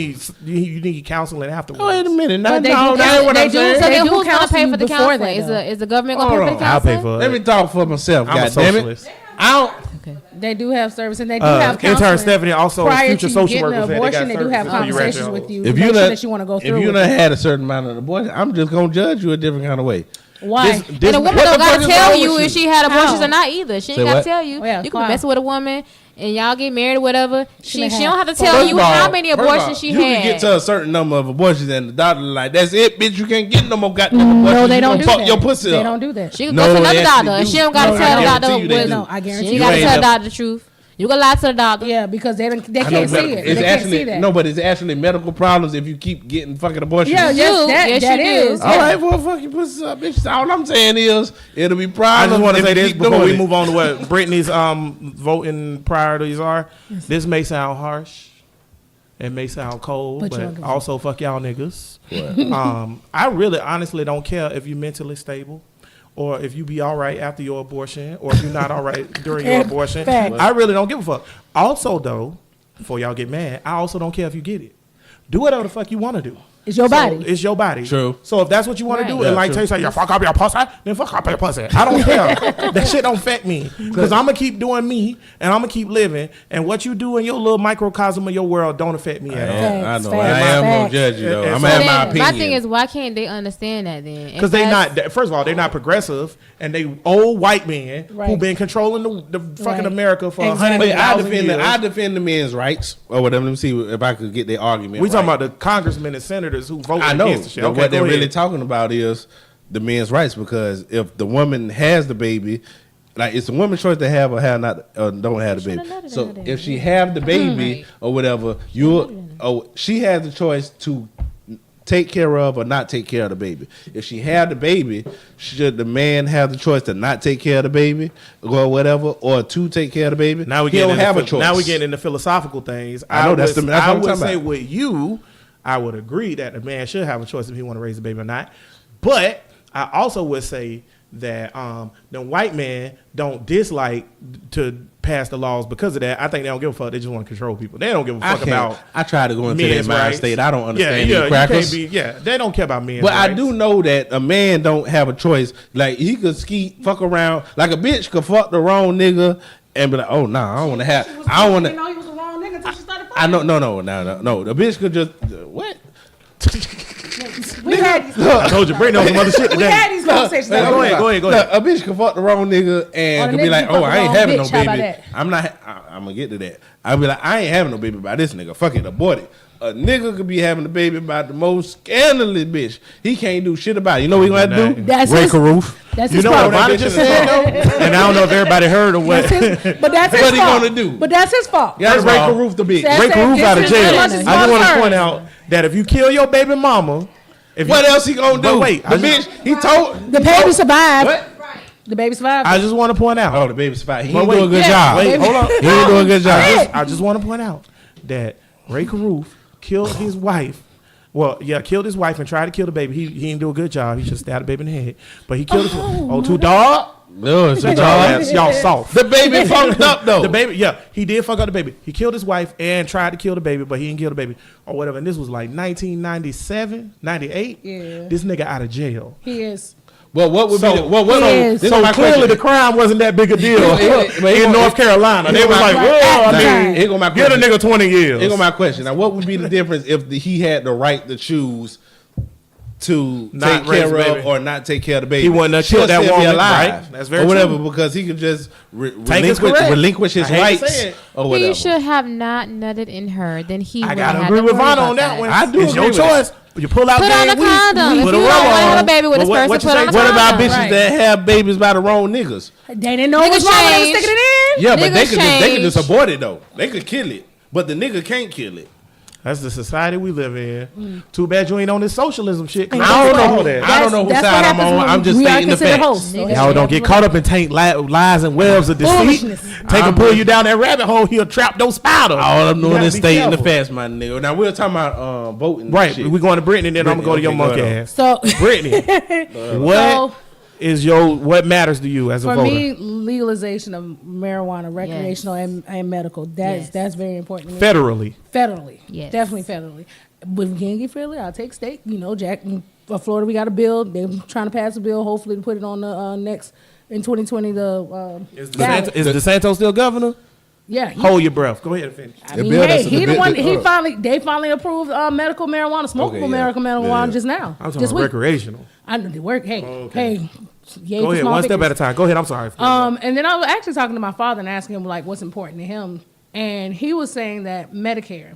need counseling after. wait a minute, now, But they no, do that's counsel- what they I'm do- saying. So They then do who's gonna counsel pay you for the before counseling? that, Is the government gonna Hold pay for on. the I'll pay counseling? for Let me it. talk for myself. I'm a God damn it. socialist. I don't. They do have service and they do have counseling. Intern Stephanie, also a prior future to you social getting worker, an said they got abortion, they do have services for you conversations ratchet with you. If to you make sure done, that you want to go if through you with done it. had a certain amount of abortion, I'm just gonna judge you a different kind of way. Why? This- And a woman what don't the fuck gotta is tell wrong you with if you? she had abortions How? or not either. She Say ain't gotta what? tell you. Yeah, You can why? be messing with a woman and y'all get married or whatever. She may don't have- have to First tell First you of all- how many first of all, abortions she you can get had. to a certain number of abortions and the doctor like, that's it, bitch. You can't get no more goddamn abortions. No, they You don't gonna do fuck that. your pussy They up. don't do that. She can No, go to they another actually doctor. And do. she don't gotta No, tell I the doctor. guarantee you they what- do. No, I guarantee She ain't you gotta ain't tell the never- doctor the truth. You can lie to the doctor. Yeah, because they I can't know, see but it. it's They can't actually see that. no, but it's actually medical problems if you keep getting fucking abortions. Yeah, You yes, do. that, Yes, that you do. is. All right, well, fuck your pussy up, bitch. All I'm saying is it'll be I problems. just want to if say you this keep before doing we it. move on to what Brittany's voting priorities are. This may sound harsh. It may sound cold, But you don't but give a also fuck y'all niggas. I really honestly don't care if you're mentally stable or if you be all right after your abortion or if you're not all right during your abortion. Fact. I really don't give a fuck. Also, though, before y'all get mad, I also don't care if you get it. Do whatever the fuck you want to do. It's your body. It's your body. True. So if that's what you want Right. to do, Yeah, and like true. Tay say, you fuck up your pussy, then fuck up your pussy. I don't care. That shit don't affect me. Because I'm going to keep doing me, and I'm going to keep living. And what you do in your little microcosm of your world don't affect me at all. I know. Facts, I am gonna facts. judge you though. And I'm so gonna have then my Then opinion. my thing is, why can't they understand that then? Because they not, first of all, they're not progressive, and they old white men who Right. been controlling the fucking Right. America for Exactly. 100,000 Wait, years. I defend the men's rights or whatever. Let me see if I could get their argument. We talking right. about the congressmen and senators who vote I know. against the shit. But Okay, what they're go really ahead. talking about is the men's rights, because if the woman has the baby, like it's a woman's choice to have or have not or don't have the baby. known So that. if she have the baby or whatever, she has the choice to take care of or not take care of the baby. If she have the baby, should the man have the choice to not take care of the baby or whatever, or to take care of the baby? Now we he get don't have a choice. Now we getting into philosophical things. I know, that's would, what I'm I would talking say about. with you, I would agree that the man should have a choice if he want to raise a baby or not. But I also would say that the white man don't dislike to pass the laws because of that. I think they don't give a fuck. They just want to control people. They don't give a fuck about. I try to go into their men's mind rights. state. I don't understand Yeah, these you crackers. can't be. They don't care about men's But I rights. do know that a man don't have a choice. Like he could fuck around. Like a bitch could fuck the wrong nigga and be like, oh nah, I don't want to have. I don't want to. know he was the wrong nigga until she started I know. No. The bitch could just what? We had these, I told you, Brittany on some other shit we had today. these conversations. Go ahead. Look, a bitch could fuck the wrong nigga and Or the could be nigga like, could oh, fuck I the ain't wrong having no bitch. How about baby. that? I'm not. I'm gonna get to that. I'll be like, I ain't having no baby by this nigga. Fuck it, abort it. A nigga could be having a baby by the most scandalous bitch. He can't do shit about it. You know what he gonna have to do? That's Break his- a roof. That's You his know fault. what Bonnie just said though, and I don't know if everybody heard or what. But that's his What he fault. gonna do? But that's his fault. You gotta First break of a all, roof to bitch. That's Break a it. roof out of This is jail. how I much just his want to fault point is. out that if you kill your baby mama, if What you, else he gonna But do? wait, the bitch, he told The baby survived. What? The baby survived. I just want to point out. Oh, the baby's fine. He But ain't wait, doing a good yeah, job. Wait, hold on. He ain't doing a good job. I just want to point out that Ray Caruth killed his wife. Well, yeah, killed his wife and tried to kill the baby. He didn't do a good job. He should stab the baby in the head. But he killed his wife. Oh, too dog? No, it's Y'all soft. The baby fucked up though. The baby, yeah, he did fuck up the baby. He killed his wife and tried to kill the baby, but he didn't kill the baby or whatever. And this was like 1997, 98. Yeah. This nigga out of jail. He is. Well, what would be the, well, what Yes. this So is my clearly question. the crime wasn't that big a deal in North Carolina. They Here was go like, my- well, I Right. mean, Here go my get a question. nigga 20 years. Here go my question. Now, what would be the difference if he had the right to choose to Not take raise care the of baby. or not take care of the baby? He wouldn't have She'll killed that still be woman, alive, right? That's very or whatever, true. because he could just Tank is correct. relinquish his I hate to rights say it. or whatever. He should have not nutted in her. Then he I would gotta have agree to with worry Vanna about on that one. I do It's your agree with choice. You pull out Put on a condom. If put you a don't rubber want to have on. a baby with this But person, what you put say? on a What condom. about bitches Right. that have babies by the wrong niggas? They didn't know what was Niggas wrong when they was change. sticking it in. Yeah, but they Niggas could just change. abort it though. They could kill it, but the nigga can't kill it. That's the society we live in. Too bad you ain't on this socialism shit. 'Cause I don't all know. that. I don't know whose That's side what I'm happens on. when I'm just we are stating the considered facts. hosts. So Niggas Y'all don't get caught up in taint lies and webs of deceit. Foolishness. Take and pull you down that rabbit hole. He'll trap those spiders. All I'm You doing gotta is be stating the careful. facts, my nigga. Now we're talking about voting. Right, shit. we going to Brittany, then I'm gonna go to your Brittany, monkey okay, ass. So Brittany, what is what matters to you as a for voter? me, legalization of marijuana, recreational and medical, Yes. that's very important to me. Federally, Federally. Yes. Definitely federally. But if we can't get federally, I'll take state. You know, Jack, Florida, we got a bill. They're trying to pass a bill, hopefully, to put it on the next, in 2020, is ballot. DeSantis still governor? Yeah. Hold your breath. Go ahead and finish. I The mean, bill hey, that's- he the the bill one. that- They finally approved medical marijuana, smokable Okay, yeah. medical marijuana Yeah. just now. I'm talking This about week. recreational. I know the work. Hey, okay. hey. Yay Go for ahead, small one step victories. at a time. Go ahead. I'm sorry. And then I was actually talking to my father and asking him like what's important to him, and he was saying that Medicare,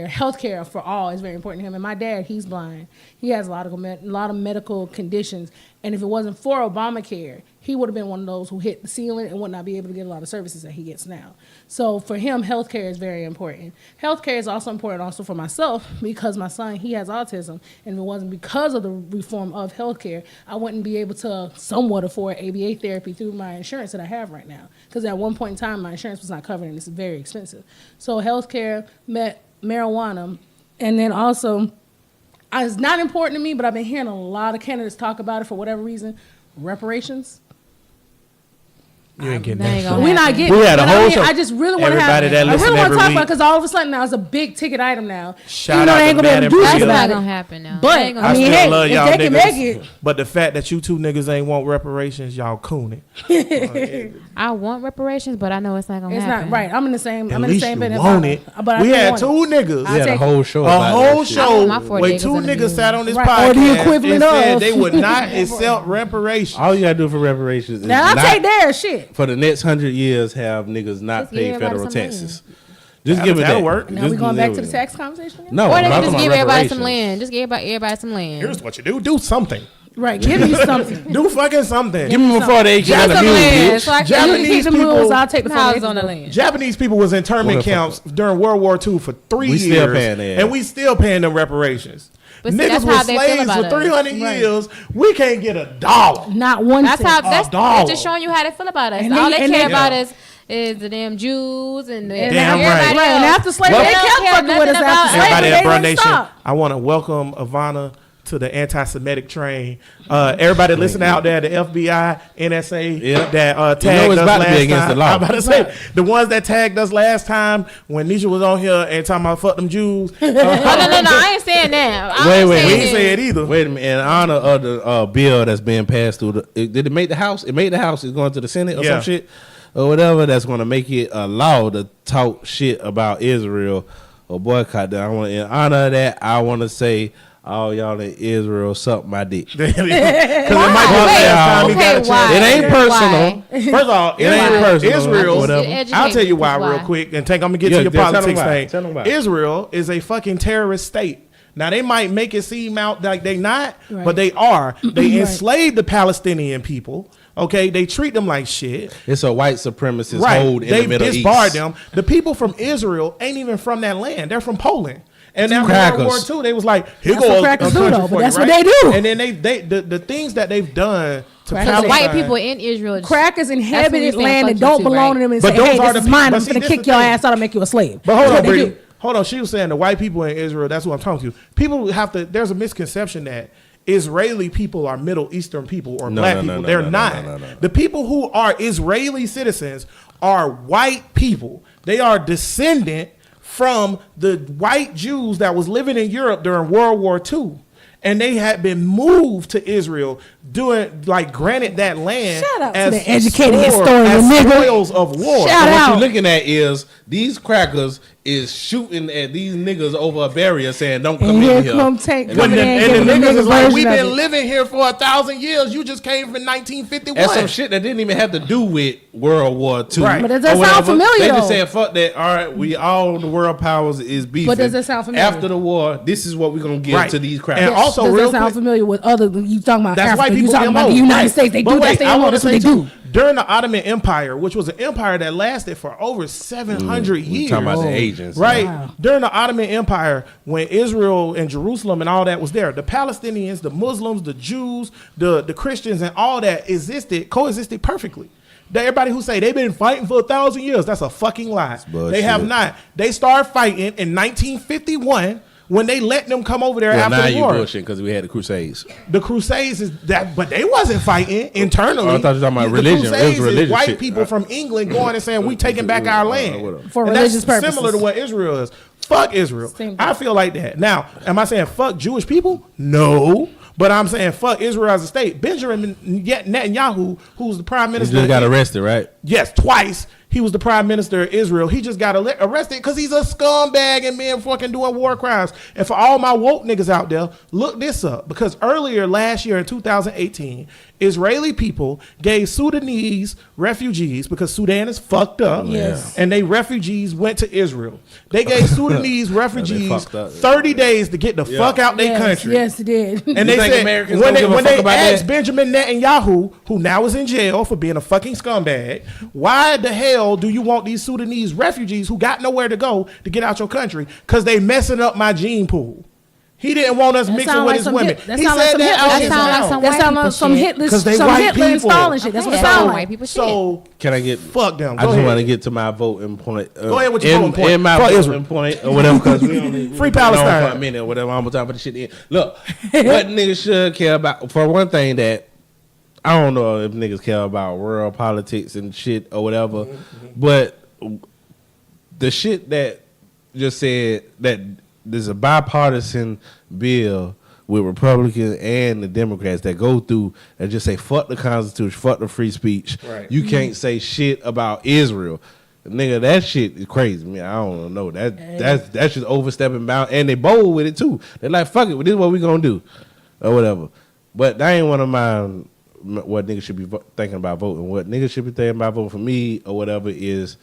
healthcare for all is very important to him. And my dad, he's blind. He has a lot of medical conditions, and if it wasn't for Obamacare, he would have been one of those who hit the ceiling and would not be able to get a lot of services that he gets now. So for him, healthcare is very important. Healthcare is also important also for myself because my son, he has autism, and if it wasn't because of the reform of healthcare, I wouldn't be able to somewhat afford ABA therapy through my insurance that I have right now. Because at one point in time, my insurance was not covered, and it's very expensive. So healthcare, marijuana, and then also, it's not important to me, but I've been hearing a lot of candidates talk about it for whatever reason, reparations. You ain't getting That that ain't shit. gonna We're not getting We it. had a But whole I mean, show. I just really want to have. Everybody that I listen really want to every talk week. about it because all of a sudden now it's a big ticket item now. Shout Even though out they to ain't gonna be able Matt to do and That's shit Bria. about not it. gonna happen now. But That ain't gonna I mean, still hey, love if y'all they can make niggas. it, But the fact that you two niggas ain't want reparations, y'all cooning. I want reparations, but I know it's not gonna it's happen. not right. I'm in the same. At I'm in the least same you bed. want it. But I We don't had want two it. niggas. I We had a take whole show. A about whole that shit. show my 4 where niggas two in the niggas sat on this Right, podcast or the equivalent and said of. they would not accept reparations. All you gotta do for reparations is Now I not, take their shit. for the next 100 years have niggas not Just give pay everybody federal some taxes. Just give it That'll that. work. Now Just we going give back it to the that. tax conversation again? No, Or they I'm can talking just about give everybody some reparations. land. Just give everybody some land. Here's what you do. Do something. Right, give me something. Do fucking something. Give me before they Give kind me of some mule, land. bitch. So I can Japanese Keep the people- rules, I'll take the houses photos. on the land. Japanese people was internment What the camps during World War II for 3 We years. still paying their and ass. we still paying them reparations. But see, Niggas that's were how they feel slaves about for us. 300 Right. years. We can't get $1. Not one That's cent. how. That's dollar. it's just showing you how they feel about us. And All they- they and care they- about Yeah. is the damn Jews and the Damn right. everybody Right, and else. after slavery, They they don't kept care fucking with nothing us about after slavery. Everybody They at Burn didn't Nation, stop. I want to welcome Ivana to the anti-Semitic train. Everybody listening out there, the FBI, NSA, Yep. that tagged You know it's us about to be last against time. the law. I'm about to say, the ones that tagged us last time when Nisha was on here and talking about fuck them Jews. Oh, no, I ain't saying that. I Wait, ain't wait, we saying ain't that. say it either. Wait a minute. In honor of the bill that's being passed through, did it make the House? It made the House. It's going to the Senate or Yeah. some shit or whatever. That's going to make it a law to talk shit about Israel or boycott them. In honor of that, I want to say all y'all in Israel suck my dick. Because it might be the last time he got a chance. why? It ain't Why? personal. First of all, It ain't personal. Israel. Whatever. Educate I'll tell you me, why why. real quick, and I'm gonna get Yeah, to your tell them politics why. thing. Tell them why. Israel is a fucking terrorist state. Now they might make it seem out like they not, Right. but they are. They Right. enslaved the Palestinian people. Okay, they treat them like shit. It's a white supremacist Right? hold in They the Middle disbarred East. them. The people from Israel ain't even from that land. They're from Poland. And after Crackers. World War II, they was like, "Here That's go what a crackers do, country though, but for you," that's what right? they do. And then the things that they've done to Crackers. So the white Palestine- people in Israel. Crackers inhabited saying, land fuck that you don't too, belong to right? them and But say, those hey, are this the is people- mine. but I'm see, going this to kick the your thing. ass out and make you a slave. But That's hold what on, they Brittany. do. Hold on. She was saying the white people in Israel. That's what I'm talking to. People have to. There's a misconception that Israeli people are Middle Eastern people or No, black no, no, people. no, They're no, not. no, no, no. The people who are Israeli citizens are white people. They are descendant from the white Jews that was living in Europe during World War II. And they had been moved to Israel, granted that land Shout out to as the educated as historian, nigga. spoils of war. Shout What out. you're looking at is these crackers is shooting at these niggas over a barrier saying, don't come And in here here. come Tank And coming then- in And giving the the niggas niggas is like, version we've of been it. living here for 1,000 years. You just came from 1951. And some shit that didn't even have to do with World War II. Right. But it does or sound whatever. familiar, They just though. said, fuck that. All right, we all the world powers is beefing. But does it sound familiar? After the war, this is what we're going to give Right. to these And crackers. also, Does real that sound quick, familiar with other? You talking about that's Africa? white You people talking about MO, the United right. States? They But do wait, that. I They wanna That's what say they too, do. during the Ottoman Empire, which was an empire that lasted for over 700 we years. talking about the agents. Right. Wow. During the Ottoman Empire, when Israel and Jerusalem and all that was there, the Palestinians, the Muslims, the Jews, the Christians, and all that coexisted perfectly. Everybody who say they've been fighting for 1,000 years, that's a fucking lie. bullshit. They have not. They started fighting in 1951 when they let them come over there Well, now after the you war. bullshit because we had the Crusades. The Crusades is that, but they wasn't fighting internally. Oh, I thought you were talking about The religion. It was Crusades is religious white shit. people from England going and saying we taking back our land whatever. For And religious that's purposes. similar to what Israel is. Fuck Israel. Same thing. I feel like that. Now, am I saying fuck Jewish people? No. But I'm saying fuck Israel as a state. Benjamin Netanyahu, who's the prime He minister, just got arrested, right? yes, twice. He was the prime minister of Israel. He just got arrested because he's a scumbag and men fucking doing war crimes. And for all my woke niggas out there, look this up. Because earlier last year in 2018, Israeli people gave Sudanese refugees, because Sudan is fucked up, Yes. and they refugees went to Israel. They gave Sudanese refugees fucked up. 30 days to get the fuck out their country. Yes, it did. And You they think said Americans when don't give a when fuck they about asked that? Benjamin Netanyahu, who now is in jail for being a fucking scumbag, why the hell do you want these Sudanese refugees who got nowhere to go to get out your country? Because they messing up my gene pool. He didn't want us mixing sound with like his some women. Hit- that He sound like said some that Hitler out shit. his That sound like mouth. some That white sound like people some shit. Hitler, 'Cause they some white Hitler and people. Stalin shit. That's what it Yeah, sound some like. white people shit. So Can I get? fuck them. I Go just ahead. want to get to my voting point. Go ahead with your voting point. In my For voting Israel. point or whatever, because we only Free been on Palestine. for a minute or whatever. I'm gonna talk about the shit. In. Look, what niggas should care about. For one thing, that I don't know if niggas care about world politics and shit or whatever, but the shit that just said that there's a bipartisan bill with Republicans and the Democrats that go through and just say fuck the Constitution, fuck the free speech. Right. You can't say shit about Israel. Nigga, that shit is crazy. I mean, I don't know. That's just overstepping bound, and they bold with it too. They're like, fuck it, this is what we gonna do, or whatever. But that ain't one of mine. What niggas should be thinking about voting. What niggas should be thinking about voting for me or whatever is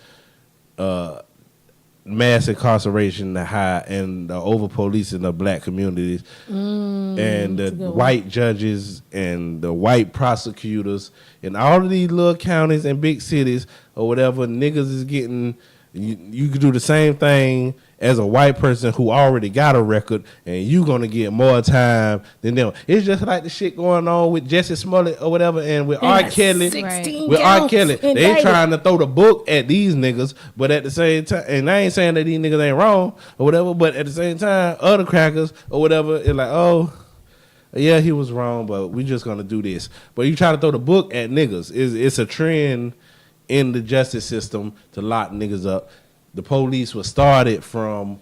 mass incarceration, the high and the over policing of black communities, and the white judges and the white prosecutors in all of these little counties and big cities or whatever. Niggas is getting. You could do the same thing as a white person who already got a record, and you gonna get more time than them. It's just like the shit going on with Jesse Smollett or whatever, and with R. Kelly. 16 With R. counts Kelly, they indicted. trying to throw the book at these niggas, but at the same time, and I ain't saying that these niggas ain't wrong or whatever, but at the same time, other crackers or whatever, it's like, oh, yeah, he was wrong, but we just gonna do this. But you try to throw the book at niggas. It's a trend in the justice system to lock niggas up. The police was started from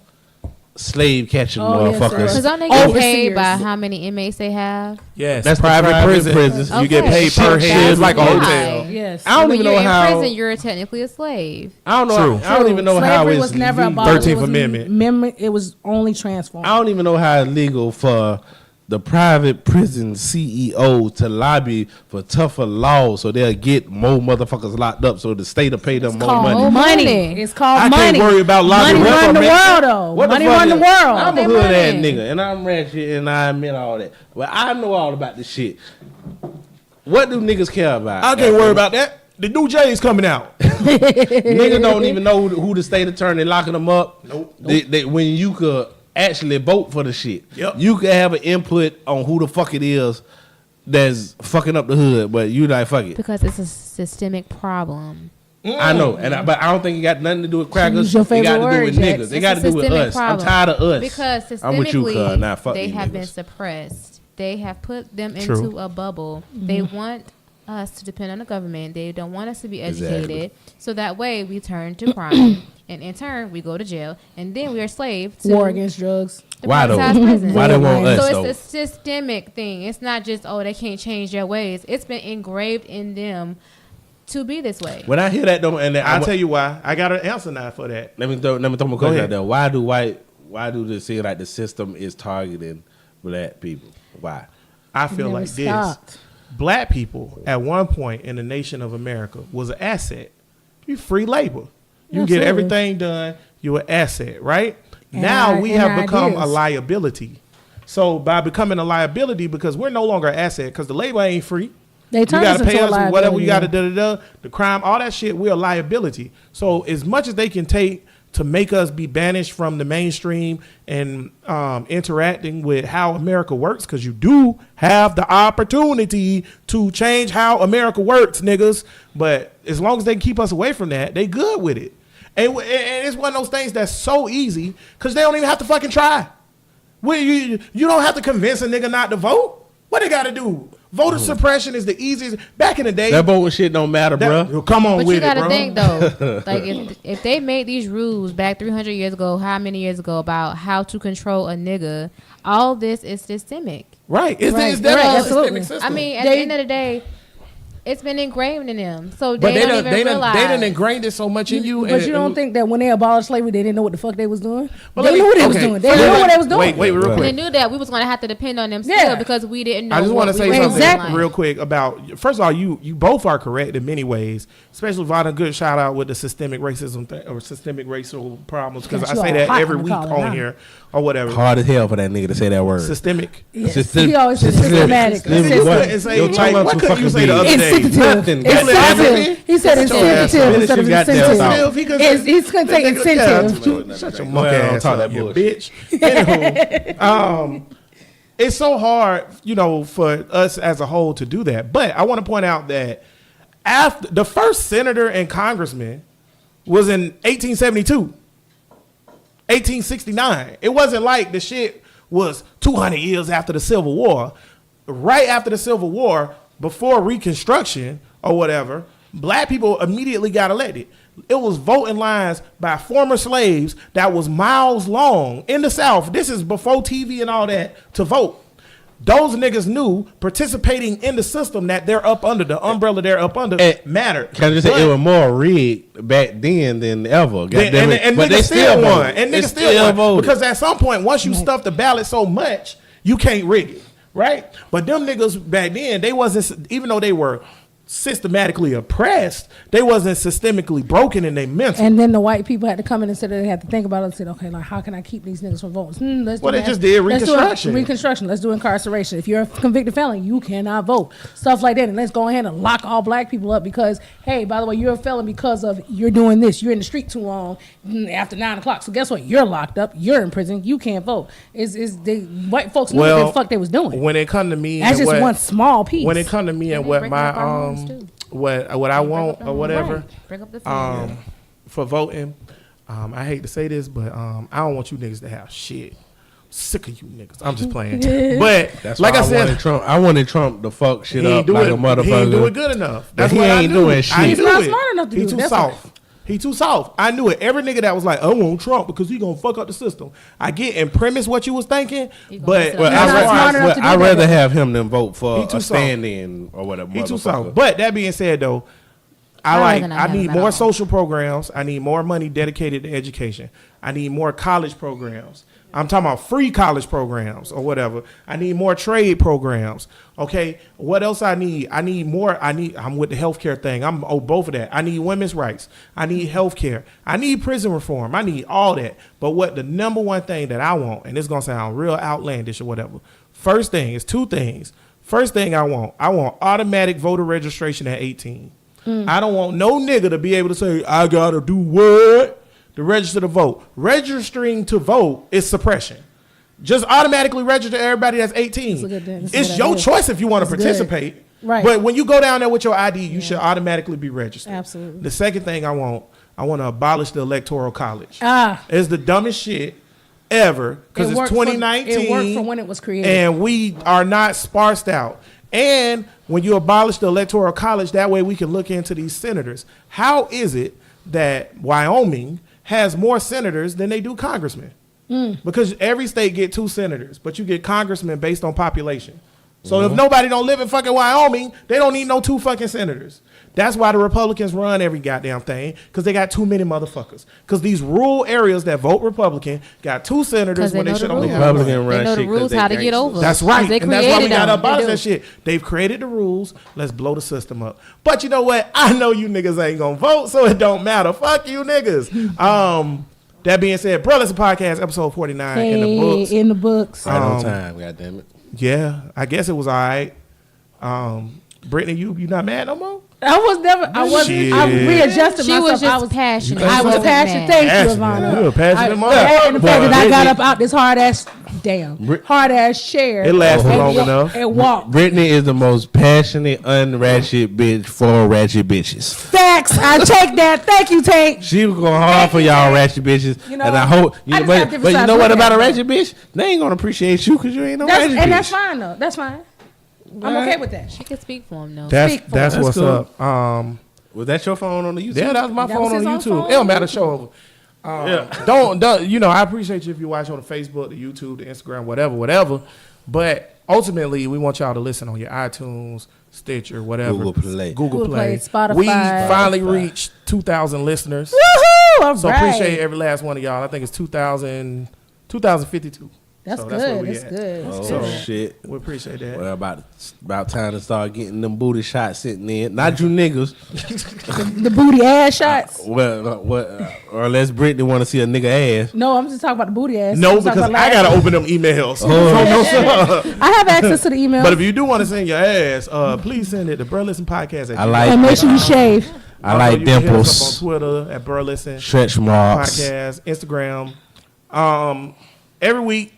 slave catching Oh, yes, motherfuckers. sir. Because don't they get Overseers. paid by how many inmates they have? Yes, That's the private private prison. prisons. You get paid per Shit, head. It's like a That's hotel. why. Yes. I don't When even you're know in how. prison, you're technically a slave. I don't know. True. I don't even know how Slavery it's was never legal. abolished. 13th It was Amendment. It was only transformed. I don't even know how it's legal for the private prison CEO to lobby for tougher laws so they'll get more motherfuckers locked up so the state will pay them more called money. money. Money. It's called I money. can't worry about lobbying. Money What run the makes- world, though. What Money fuck run the is- world. I'm a They hood ass money. nigga and I'm ratchet and I admit all that. But I know all about this shit. What do niggas care about? I can't worry about that. The new J's coming out. Niggas don't even know who the state attorney locking them up. Nope. When you could actually vote for the shit. Yep. You could have an input on who the fuck it is that's fucking up the hood, but you like fuck it. Because it's a systemic problem. I know, but I don't think it got nothing to do with crackers. Use your It got favorite to do word, with Jax. niggas. It It's got a to do with systemic us. problem. I'm tired of us. Because I'm with you, cuz. systemically, Nah, fuck they these have been niggas. suppressed. they have put them True. into a bubble. They want us to depend on the government. They don't want us to be educated. Exactly. So that way we turn to crime. And in turn, we go to jail. And then we are slave to War against drugs. the Why though? privatized prison. Why they want us So though? it's a systemic thing. It's not just, oh, they can't change their ways. It's been engraved in them to be this way. When I hear that though, and then I'll tell you why. I got an answer now for that. let me throw my Go question ahead. out there. Why do they say like the system is targeting black people? Why? I feel Never like stopped. this. Black people at one point in the nation of America was an asset. You free labor. You get Absolutely. everything done. You're an asset, right? And now we have become ideas. a liability. So by becoming a liability, because we're no longer an asset, because the labor ain't free. They You turn got us to pay into a us whatever you got to liability. the crime, all that shit. We're a liability. So as much as they can take to make us be banished from the mainstream and interacting with how America works, because you do have the opportunity to change how America works, niggas. But as long as they can keep us away from that, they good with it. And it's one of those things that's so easy because they don't even have to fucking try. You don't have to convince a nigga not to vote. What they got to do? Voter suppression is the easiest. Back in the day, That voting shit don't matter, bro. come on But with you got it, to bro. think, though, like if they made these rules back 300 years ago, how many years ago, about how to control a nigga, all this is systemic. Right. It's, Right. it's that Right, a absolutely. systemic system. I mean, at They- the end of the day, it's been engraved in them. So but they don't done, even they realize. done ingrained it so much in you. But you don't think that when they abolished slavery, they didn't know what the fuck they was doing? Well, They let me- knew what they was okay. doing. They Wait, knew wait, what they was doing. Wait, real They quick. knew that we was going to have to depend on them still Yeah. because we didn't know. I just want to what say we were something doing. Exactly. real quick about. First of all, you both are correct in many ways. Especially Vada, good shout out with the systemic racism or systemic racial problems, because Got I you say all that hot every on the week collar on now. here or whatever. Hard as hell for that nigga to say that word. Systemic. He always says systematic. Systemic. What? And say, Your like, tongue what too could you fucking say the big. other day? Nothing. Insensitive. Goddamn. He said Shut your ass insensitive up. instead of Finish your goddamn insensitive. thought. He's going to say insensitive. Yeah, shut your Well, monkey don't ass talk up, that you bullshit. bitch. Anywho, it's so hard, for us as a whole to do that. But I want to point out that after the first senator and congressman was in 1872, 1869. It wasn't like the shit was 200 years after the Civil War. Right after the Civil War, before Reconstruction or whatever, black people immediately got elected. It was voting lines by former slaves that was miles long in the South. This is before TV and all that to vote. Those niggas knew participating in the system that they're up under, the umbrella they're up under, mattered. Can I just say But- it was more rigged back then than ever? Goddamn it. and But niggas still won. voted. And They niggas still won. voted. Because at some point, once you stuff the ballot so much, you can't rig it, right? But them niggas back then, they wasn't, even though they were systematically oppressed, they wasn't systemically broken in their mental. And then the white people had to come in and said they had to think about it and said, okay, like how can I keep these niggas from voting? Let's do Well, they that. just did Let's do Reconstruction. Reconstruction. Let's do incarceration. If you're a convicted felon, you cannot vote. Stuff like that. And let's go ahead and lock all black people up because, hey, by the way, you're a felon because of you're doing this. You're in the street too long after 9 o'clock. So guess what? You're locked up. You're in prison. You can't vote. They white folks knew what the fuck they was doing. When it come to me, That's and just what- one small piece. When it come to me and they what break my up our homes, too. what I want or whatever, Right. Bring up the family. for voting, I hate to say this, but I don't want you niggas to have shit. Sick of you niggas. I'm just playing. But That's like why I said, I wanted Trump to fuck shit he ain't up do like it. a motherfucker. He ain't do it good enough. But That's he what I ain't knew. doing I shit. knew He's not it. smart enough to He do it. too That's soft. He too soft. I knew it. Every nigga that was like, I want Trump because he gonna fuck up the system. I get in premise what you was thinking, He gonna but mess it up. Well, He's not smart enough to do I'd that. rather have him than vote for He too a soft. stand-in or whatever. he too motherfucker. soft. But that being said, though, I'd rather not I have need him at more all. social programs. I need more money dedicated to education. I need more college programs. I'm talking about free college programs or whatever. I need more trade programs. Okay. What else I need? I'm with the healthcare thing. I'm both of that. I need women's rights. I need healthcare. I need prison reform. I need all that. But what the number one thing that I want, and it's gonna sound real outlandish or whatever. First thing is two things. First thing I want automatic voter registration at 18. I don't want no nigga to be able to say, I gotta do what? To register to vote. Registering to vote is suppression. Just automatically register everybody that's 18. That's a good- that's a It's good your idea. choice if you want to That's good. participate. Right. But when you go down there with your ID, you should automatically be registered. Absolutely. The second thing I want to abolish the electoral college. Ah. It's the dumbest shit ever because It it's worked for- 2019. it worked for when it was created. And we are not sparsed out. And when you abolish the electoral college, that way we can look into these senators. How is it that Wyoming has more senators than they do congressmen? Because every state get 2 senators, but you get congressmen based on population. So if nobody don't live in fucking Wyoming, they don't need no 2 fucking senators. That's why the Republicans run every goddamn thing, because they got too many motherfuckers. Because these rural areas that vote Republican got 2 senators Because when they know should the only rules. have Republican one. run They know the shit 'cause rules they how to get gangsters. over. That's right. They And that's why we created got to them. abolish They that do. shit. They've created the rules. Let's blow the system up. But you know what? I know you niggas ain't going to vote, so it don't matter. Fuck you niggas. That being said, Bro Listen Podcast, episode 49 in the books. In the books. Right on time, goddammit. Yeah, I guess it was all right. Brittany, you not mad no more? I was never. I wasn't. I Shit. readjusted She myself. was just passionate. I She was wasn't passionate. mad. Thank you, Passionate. Ivana. You're a passionate mother. And the fact Boy, that I got Brittany- up out this hard ass, hard ass chair. It lasted and long wa- enough. And walked. Brittany is the most passionate, unratchet bitch for ratchet bitches. Facts. I take that. Thank you, Tank. She was going hard for y'all ratchet bitches, You know, and I hope. I just have different But you sides know of what that, about a though. ratchet bitch? They ain't gonna appreciate you because you ain't no ratchet bitch. And that's fine though. That's fine. I'm okay with that. She could speak for him though. That's Speak for that's us. what's That's up. Was that your phone on the YouTube? Yeah, that was my That phone was on his YouTube. own phone It don't on matter. YouTube. Show over. Don't you know? I appreciate you if you watch on the Facebook, the YouTube, the Instagram, whatever. But ultimately, we want y'all to listen on your iTunes, Stitcher, whatever. Google Play. Google Play. Spotify. We finally reached 2,000 listeners. Woohoo! All So right. appreciate every last one of y'all. I think it's 2052. That's So good. where we That's at. good. That's Oh good. shit! We appreciate that. Well, about time to start getting them booty shots sitting in. Not you niggas. The booty ass shots. Or unless Brittany want to see a nigga ass. No, I'm just talking about the booty ass. No, I'm talking because about I last gotta week. open them emails. I have access to the email. But if you do want to send your ass, please send it to Burleson Podcast. I like. and make sure you shave. I like you can hit us dimples. up on Twitter at Burleson Stretch marks. Podcast, Instagram. Every week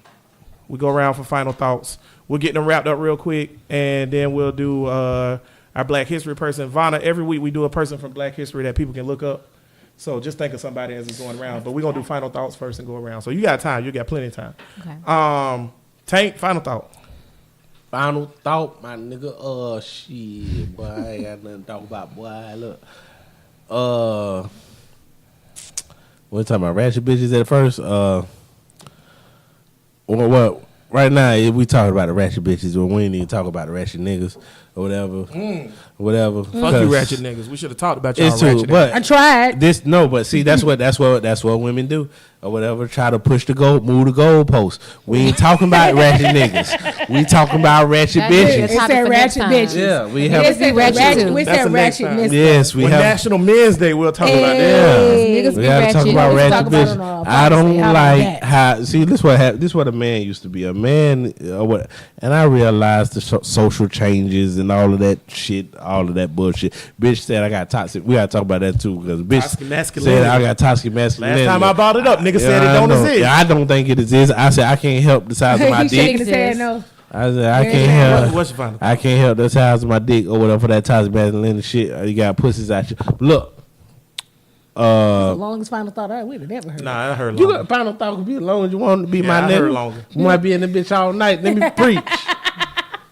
we go around for final thoughts. We'll get them wrapped up real quick, and then we'll do our Black History person. Vonna, every week we do a person from Black History that people can look up. So just think of somebody as it's going around. But we're gonna do final thoughts first and go around. So you got time. You got plenty of time. Okay. Tank, final thought. Final thought, my nigga. Shit, boy, I ain't got nothing to talk about, boy. Look, what talking about? Ratchet bitches at first. What? Right now, if we talking about the ratchet bitches, well, we ain't even talk about the ratchet niggas or whatever, whatever. Fuck you, ratchet niggas. We should have talked about y'all It's ratchet true, niggas. I but tried. but see, that's what women do or whatever. Try to push the move the goalpost. We ain't talking about ratchet niggas. We talking about ratchet That is bitches. the topic They for said next ratchet time. bitches. Yeah, we They have. said ratchet ratchet. too. We That's said the next time. ratchetness. Yes, we When have. National Men's Day, we'll talk about that. Hey. Niggas We be gotta talk ratchet. about We ratchet talk about bitch. it on I don't Friday. How about like that? how. See, this what happened. This what a man used to be. A man, what? And I realized the social changes and all of that shit, all of that bullshit. Bitch said I got toxic. We gotta talk about that too because bitch Toxic masculinity. said I got toxic masculinity. Last time I brought it up, nigga said it I don't know. exist. Yeah, I don't think it exists. I said I can't help the size of my He's shaking dick. his head no. I said I can't Yeah. help. What's your final? I can't help the size of my dick or whatever for that toxic masculinity shit. You got pussies out you. Look. The longest final thought we'd have never heard. Nah, I heard You longer. got final thought could be as long as you want to be Yeah, my I nigga. heard longer. You might be in the bitch all night. Let me preach.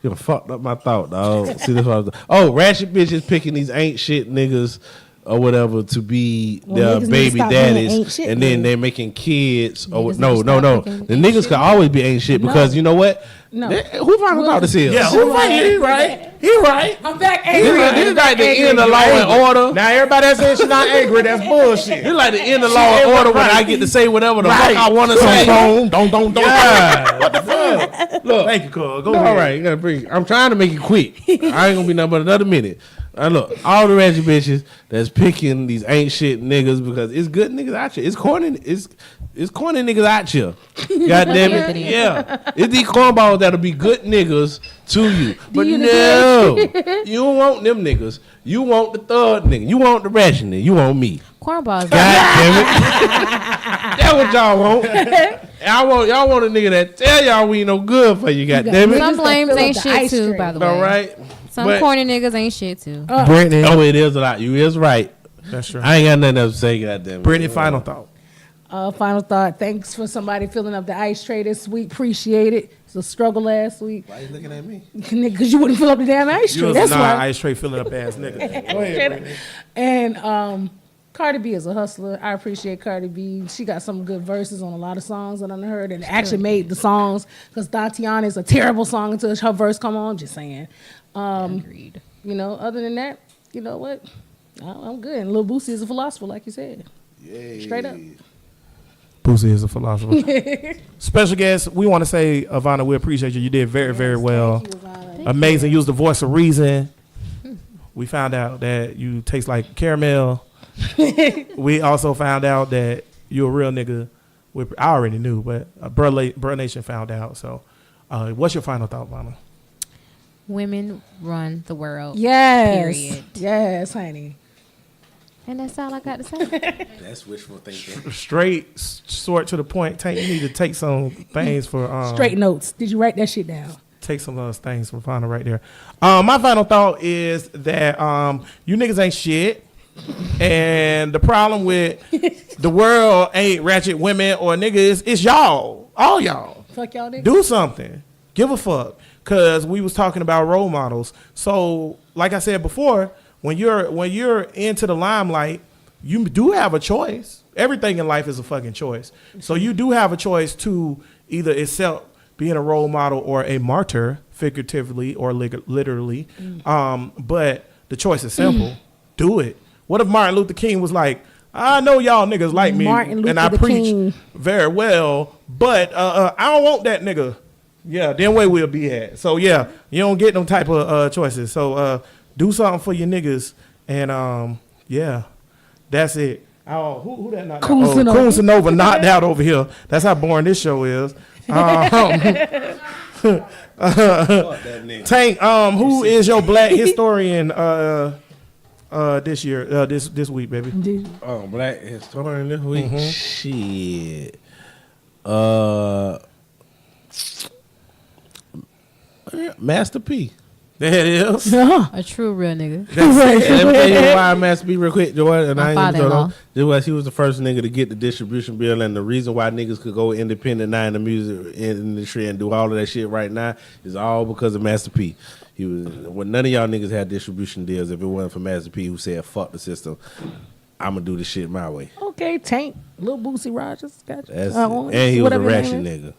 You done fucked up my thought, dog. See, that's what I was. Oh, ratchet bitches picking these ain't shit niggas or whatever to be Well, their niggas need to baby stop being daddies, ain't shit and then niggas. they're making kids. Or Niggas no, need to no, stop no. picking The ain't niggas shit. can always be ain't shit because you know what? No. Who final thought this is? Yeah, who right? He right. He right. I'm back This angry. is like the end of Law and Order. Now everybody that says she's not angry, that's bullshit. It's like the end of Law and Order when I get to say whatever the fuck I want to say. Don't. Yeah. What the fuck? Look. Thank you, Cole. Go All ahead. right, you gotta bring. I'm trying to make it quick. I ain't gonna be nothing but another minute. Look, all the ratchet bitches that's picking these ain't shit niggas because it's good niggas out here. It's corny. It's corny niggas out here. God damn it. Yeah. It's these cornballs that'll be good niggas to you. But no, you don't want them niggas. You want the third nigga. You want the ratchet nigga. You want me. Cornballs. God damn it. That's what y'all want. Y'all want a nigga that tell y'all we ain't no good for you. God damn it. Some blames Fill up ain't the shit ice too, cream. by the way. All right. Some But- corny niggas ain't shit too. Brittany. Oh, it is a lot. You is right. That's right. I ain't got nothing else to say. God damn it. Brittany, final thought. Final thought. Thanks for somebody filling up the ice tray this week. Appreciate it. It's a struggle last week. Why you looking at me? Because you wouldn't fill up the damn ice You tray. was That's not why. ice tray filling up ass nigga. Go ahead, Brittany. And Cardi B is a hustler. I appreciate Cardi B. She got some good verses on a lot of songs that I done heard and actually made the songs. Because Tatiana is a terrible song until her verse come on. Just saying. Agreed. You know, other than that, you know what? I'm good. And Lil Boosie is a philosopher, like you said. Yay. Straight up. Boosie is a philosopher. Special guest, we want to say, Ivana, we appreciate you. You did very, very well. Thank you, Ivana. Amazing. You was the voice of reason. We found out that you taste like caramel. We also found out that you're a real nigga. I already knew, but Bro Nation found out. So, what's your final thought, Ivana? Women run the world. Yes. Period. Yes, honey. And that's all I got to say. That's wishful thinking. Straight, short to the point. Tank, you need to take some things for Straight notes. Did you write that shit down? take some of those things from Ivana right there. My final thought is that you niggas ain't shit. And the problem with the world ain't ratchet women or niggas. It's y'all. All y'all. Fuck y'all niggas. Do something. Give a fuck. Because we was talking about role models. So, like I said before, when you're into the limelight, you do have a choice. Everything in life is a fucking choice. So you do have a choice to either accept being a role model or a martyr, figuratively or literally. But the choice is simple. Do it. What if Martin Luther King was like, I know y'all niggas like me and I preach very well, but I don't want that nigga. Yeah, then where we'll be at. So yeah, you don't get them type of choices. So do something for your niggas, and yeah, that's it. Oh, who that knocked out? Oh, Kunsanova knocked out over here. That's how boring this show is. Tank, who is your black historian this year, this week, baby? Oh, black historian this week? Shit. Master P. There it is. A true real nigga. Let me tell you why Master P real quick, Joy. And My I ain't even father-in-law. know. He was the first nigga to get the distribution bill, and the reason why niggas could go independent now in the music industry and do all of that shit right now is all because of Master P. He was when none of y'all niggas had distribution deals. If it wasn't for Master P, who said fuck the system, I'm gonna do this shit my way. Okay, Tank, Lil Boosie Rogers, got you. And he was a ratchet nigga.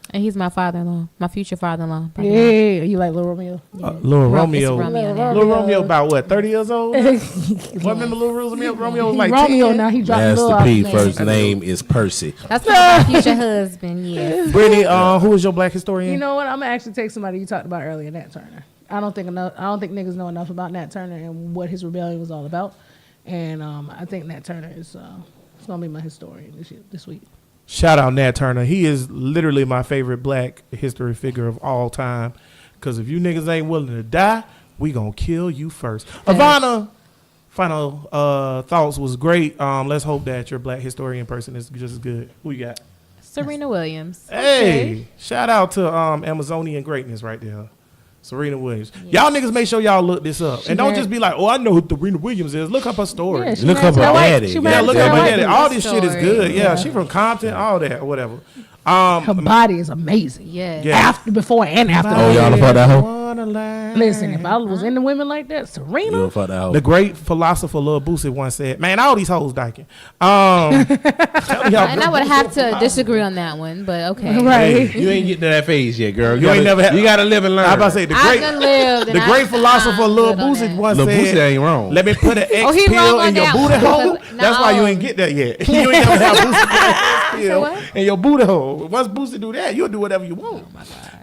And he's my father-in-law, my future father-in-law. Yeah, you like Lil Romeo? Lil Romeo. now. Lil Romeo about what, 30 years old? What remember Lil Romeo? Romeo was like Romeo 10. now, he dropped Lil Master P off. first name is Percy. That's my future husband, yes. Brittany, who is your black historian? You know what? I'm gonna actually take somebody you talked about earlier, Nat Turner. I don't think niggas know enough about Nat Turner and what his rebellion was all about. And I think Nat Turner is gonna be my historian this week. Shout out Nat Turner. He is literally my favorite black history figure of all time. Because if you niggas ain't willing to die, we gonna kill you first. Ivana, final thoughts was great. Let's hope that your black historian person is just as good. Who you got? Serena Williams. Hey, shout out to Amazonian greatness right there. Serena Williams. Y'all niggas make sure y'all look this up. And don't just be like, oh, I know who Serena Williams is. Look up her story. Yeah, Look up her daddy. Yeah, look up her daddy. All this shit is Story. good. Yeah, she from Compton, all that, whatever. Her body is amazing. Yes. Yeah. After, before, and after. Oh, y'all done fuck that hoe? Listen, if I was into women like that, You Serena. done fuck that hoe? The great philosopher Lil Boosie once said, man, all these hoes dyking. Telling y'all, And I would have to disagree on that one, but okay. Right. You ain't getting to that phase yet, girl. You ain't never had- You gotta live and learn. I about to say the I great, done lived. the great philosopher Lil Boosie once Lil Boosie said, ain't wrong. let me put an X Oh, he wrong pill on in your that booty one, hole. because- That's why you no. ain't get that yet. You ain't never have Boosie put an X pill what? in your booty hole. Once Boosie do that, you'll do whatever you want.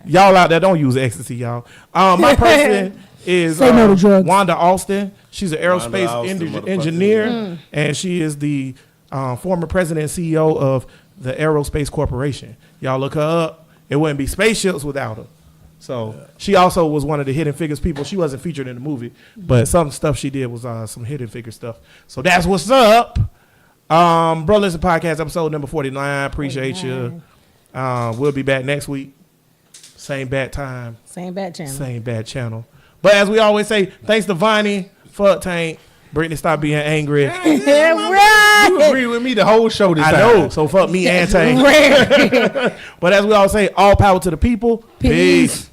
Y'all out there, don't use ecstasy, y'all. My person is Say no to drugs. Wanda Austin. She's an aerospace Austin, motherfucker. engineer, and she is the former president and CEO of the Aerospace Corporation. Y'all look her up. It wouldn't be spaceships without her. So she also was one of the Hidden Figures people. She wasn't featured in the movie, but some stuff she did was some Hidden Figure stuff. So that's what's up. Bro Listen Podcast episode number 49. Appreciate you. We'll be back next week. Same bad time, Same bad channel. same bad channel. But as we always say, thanks to Viney, fuck Tank, Brittany, stop being angry. Right. You agree with me the whole show this I time. know. So fuck me and Tank. Rare. But as we all say, all power to the people. Peace.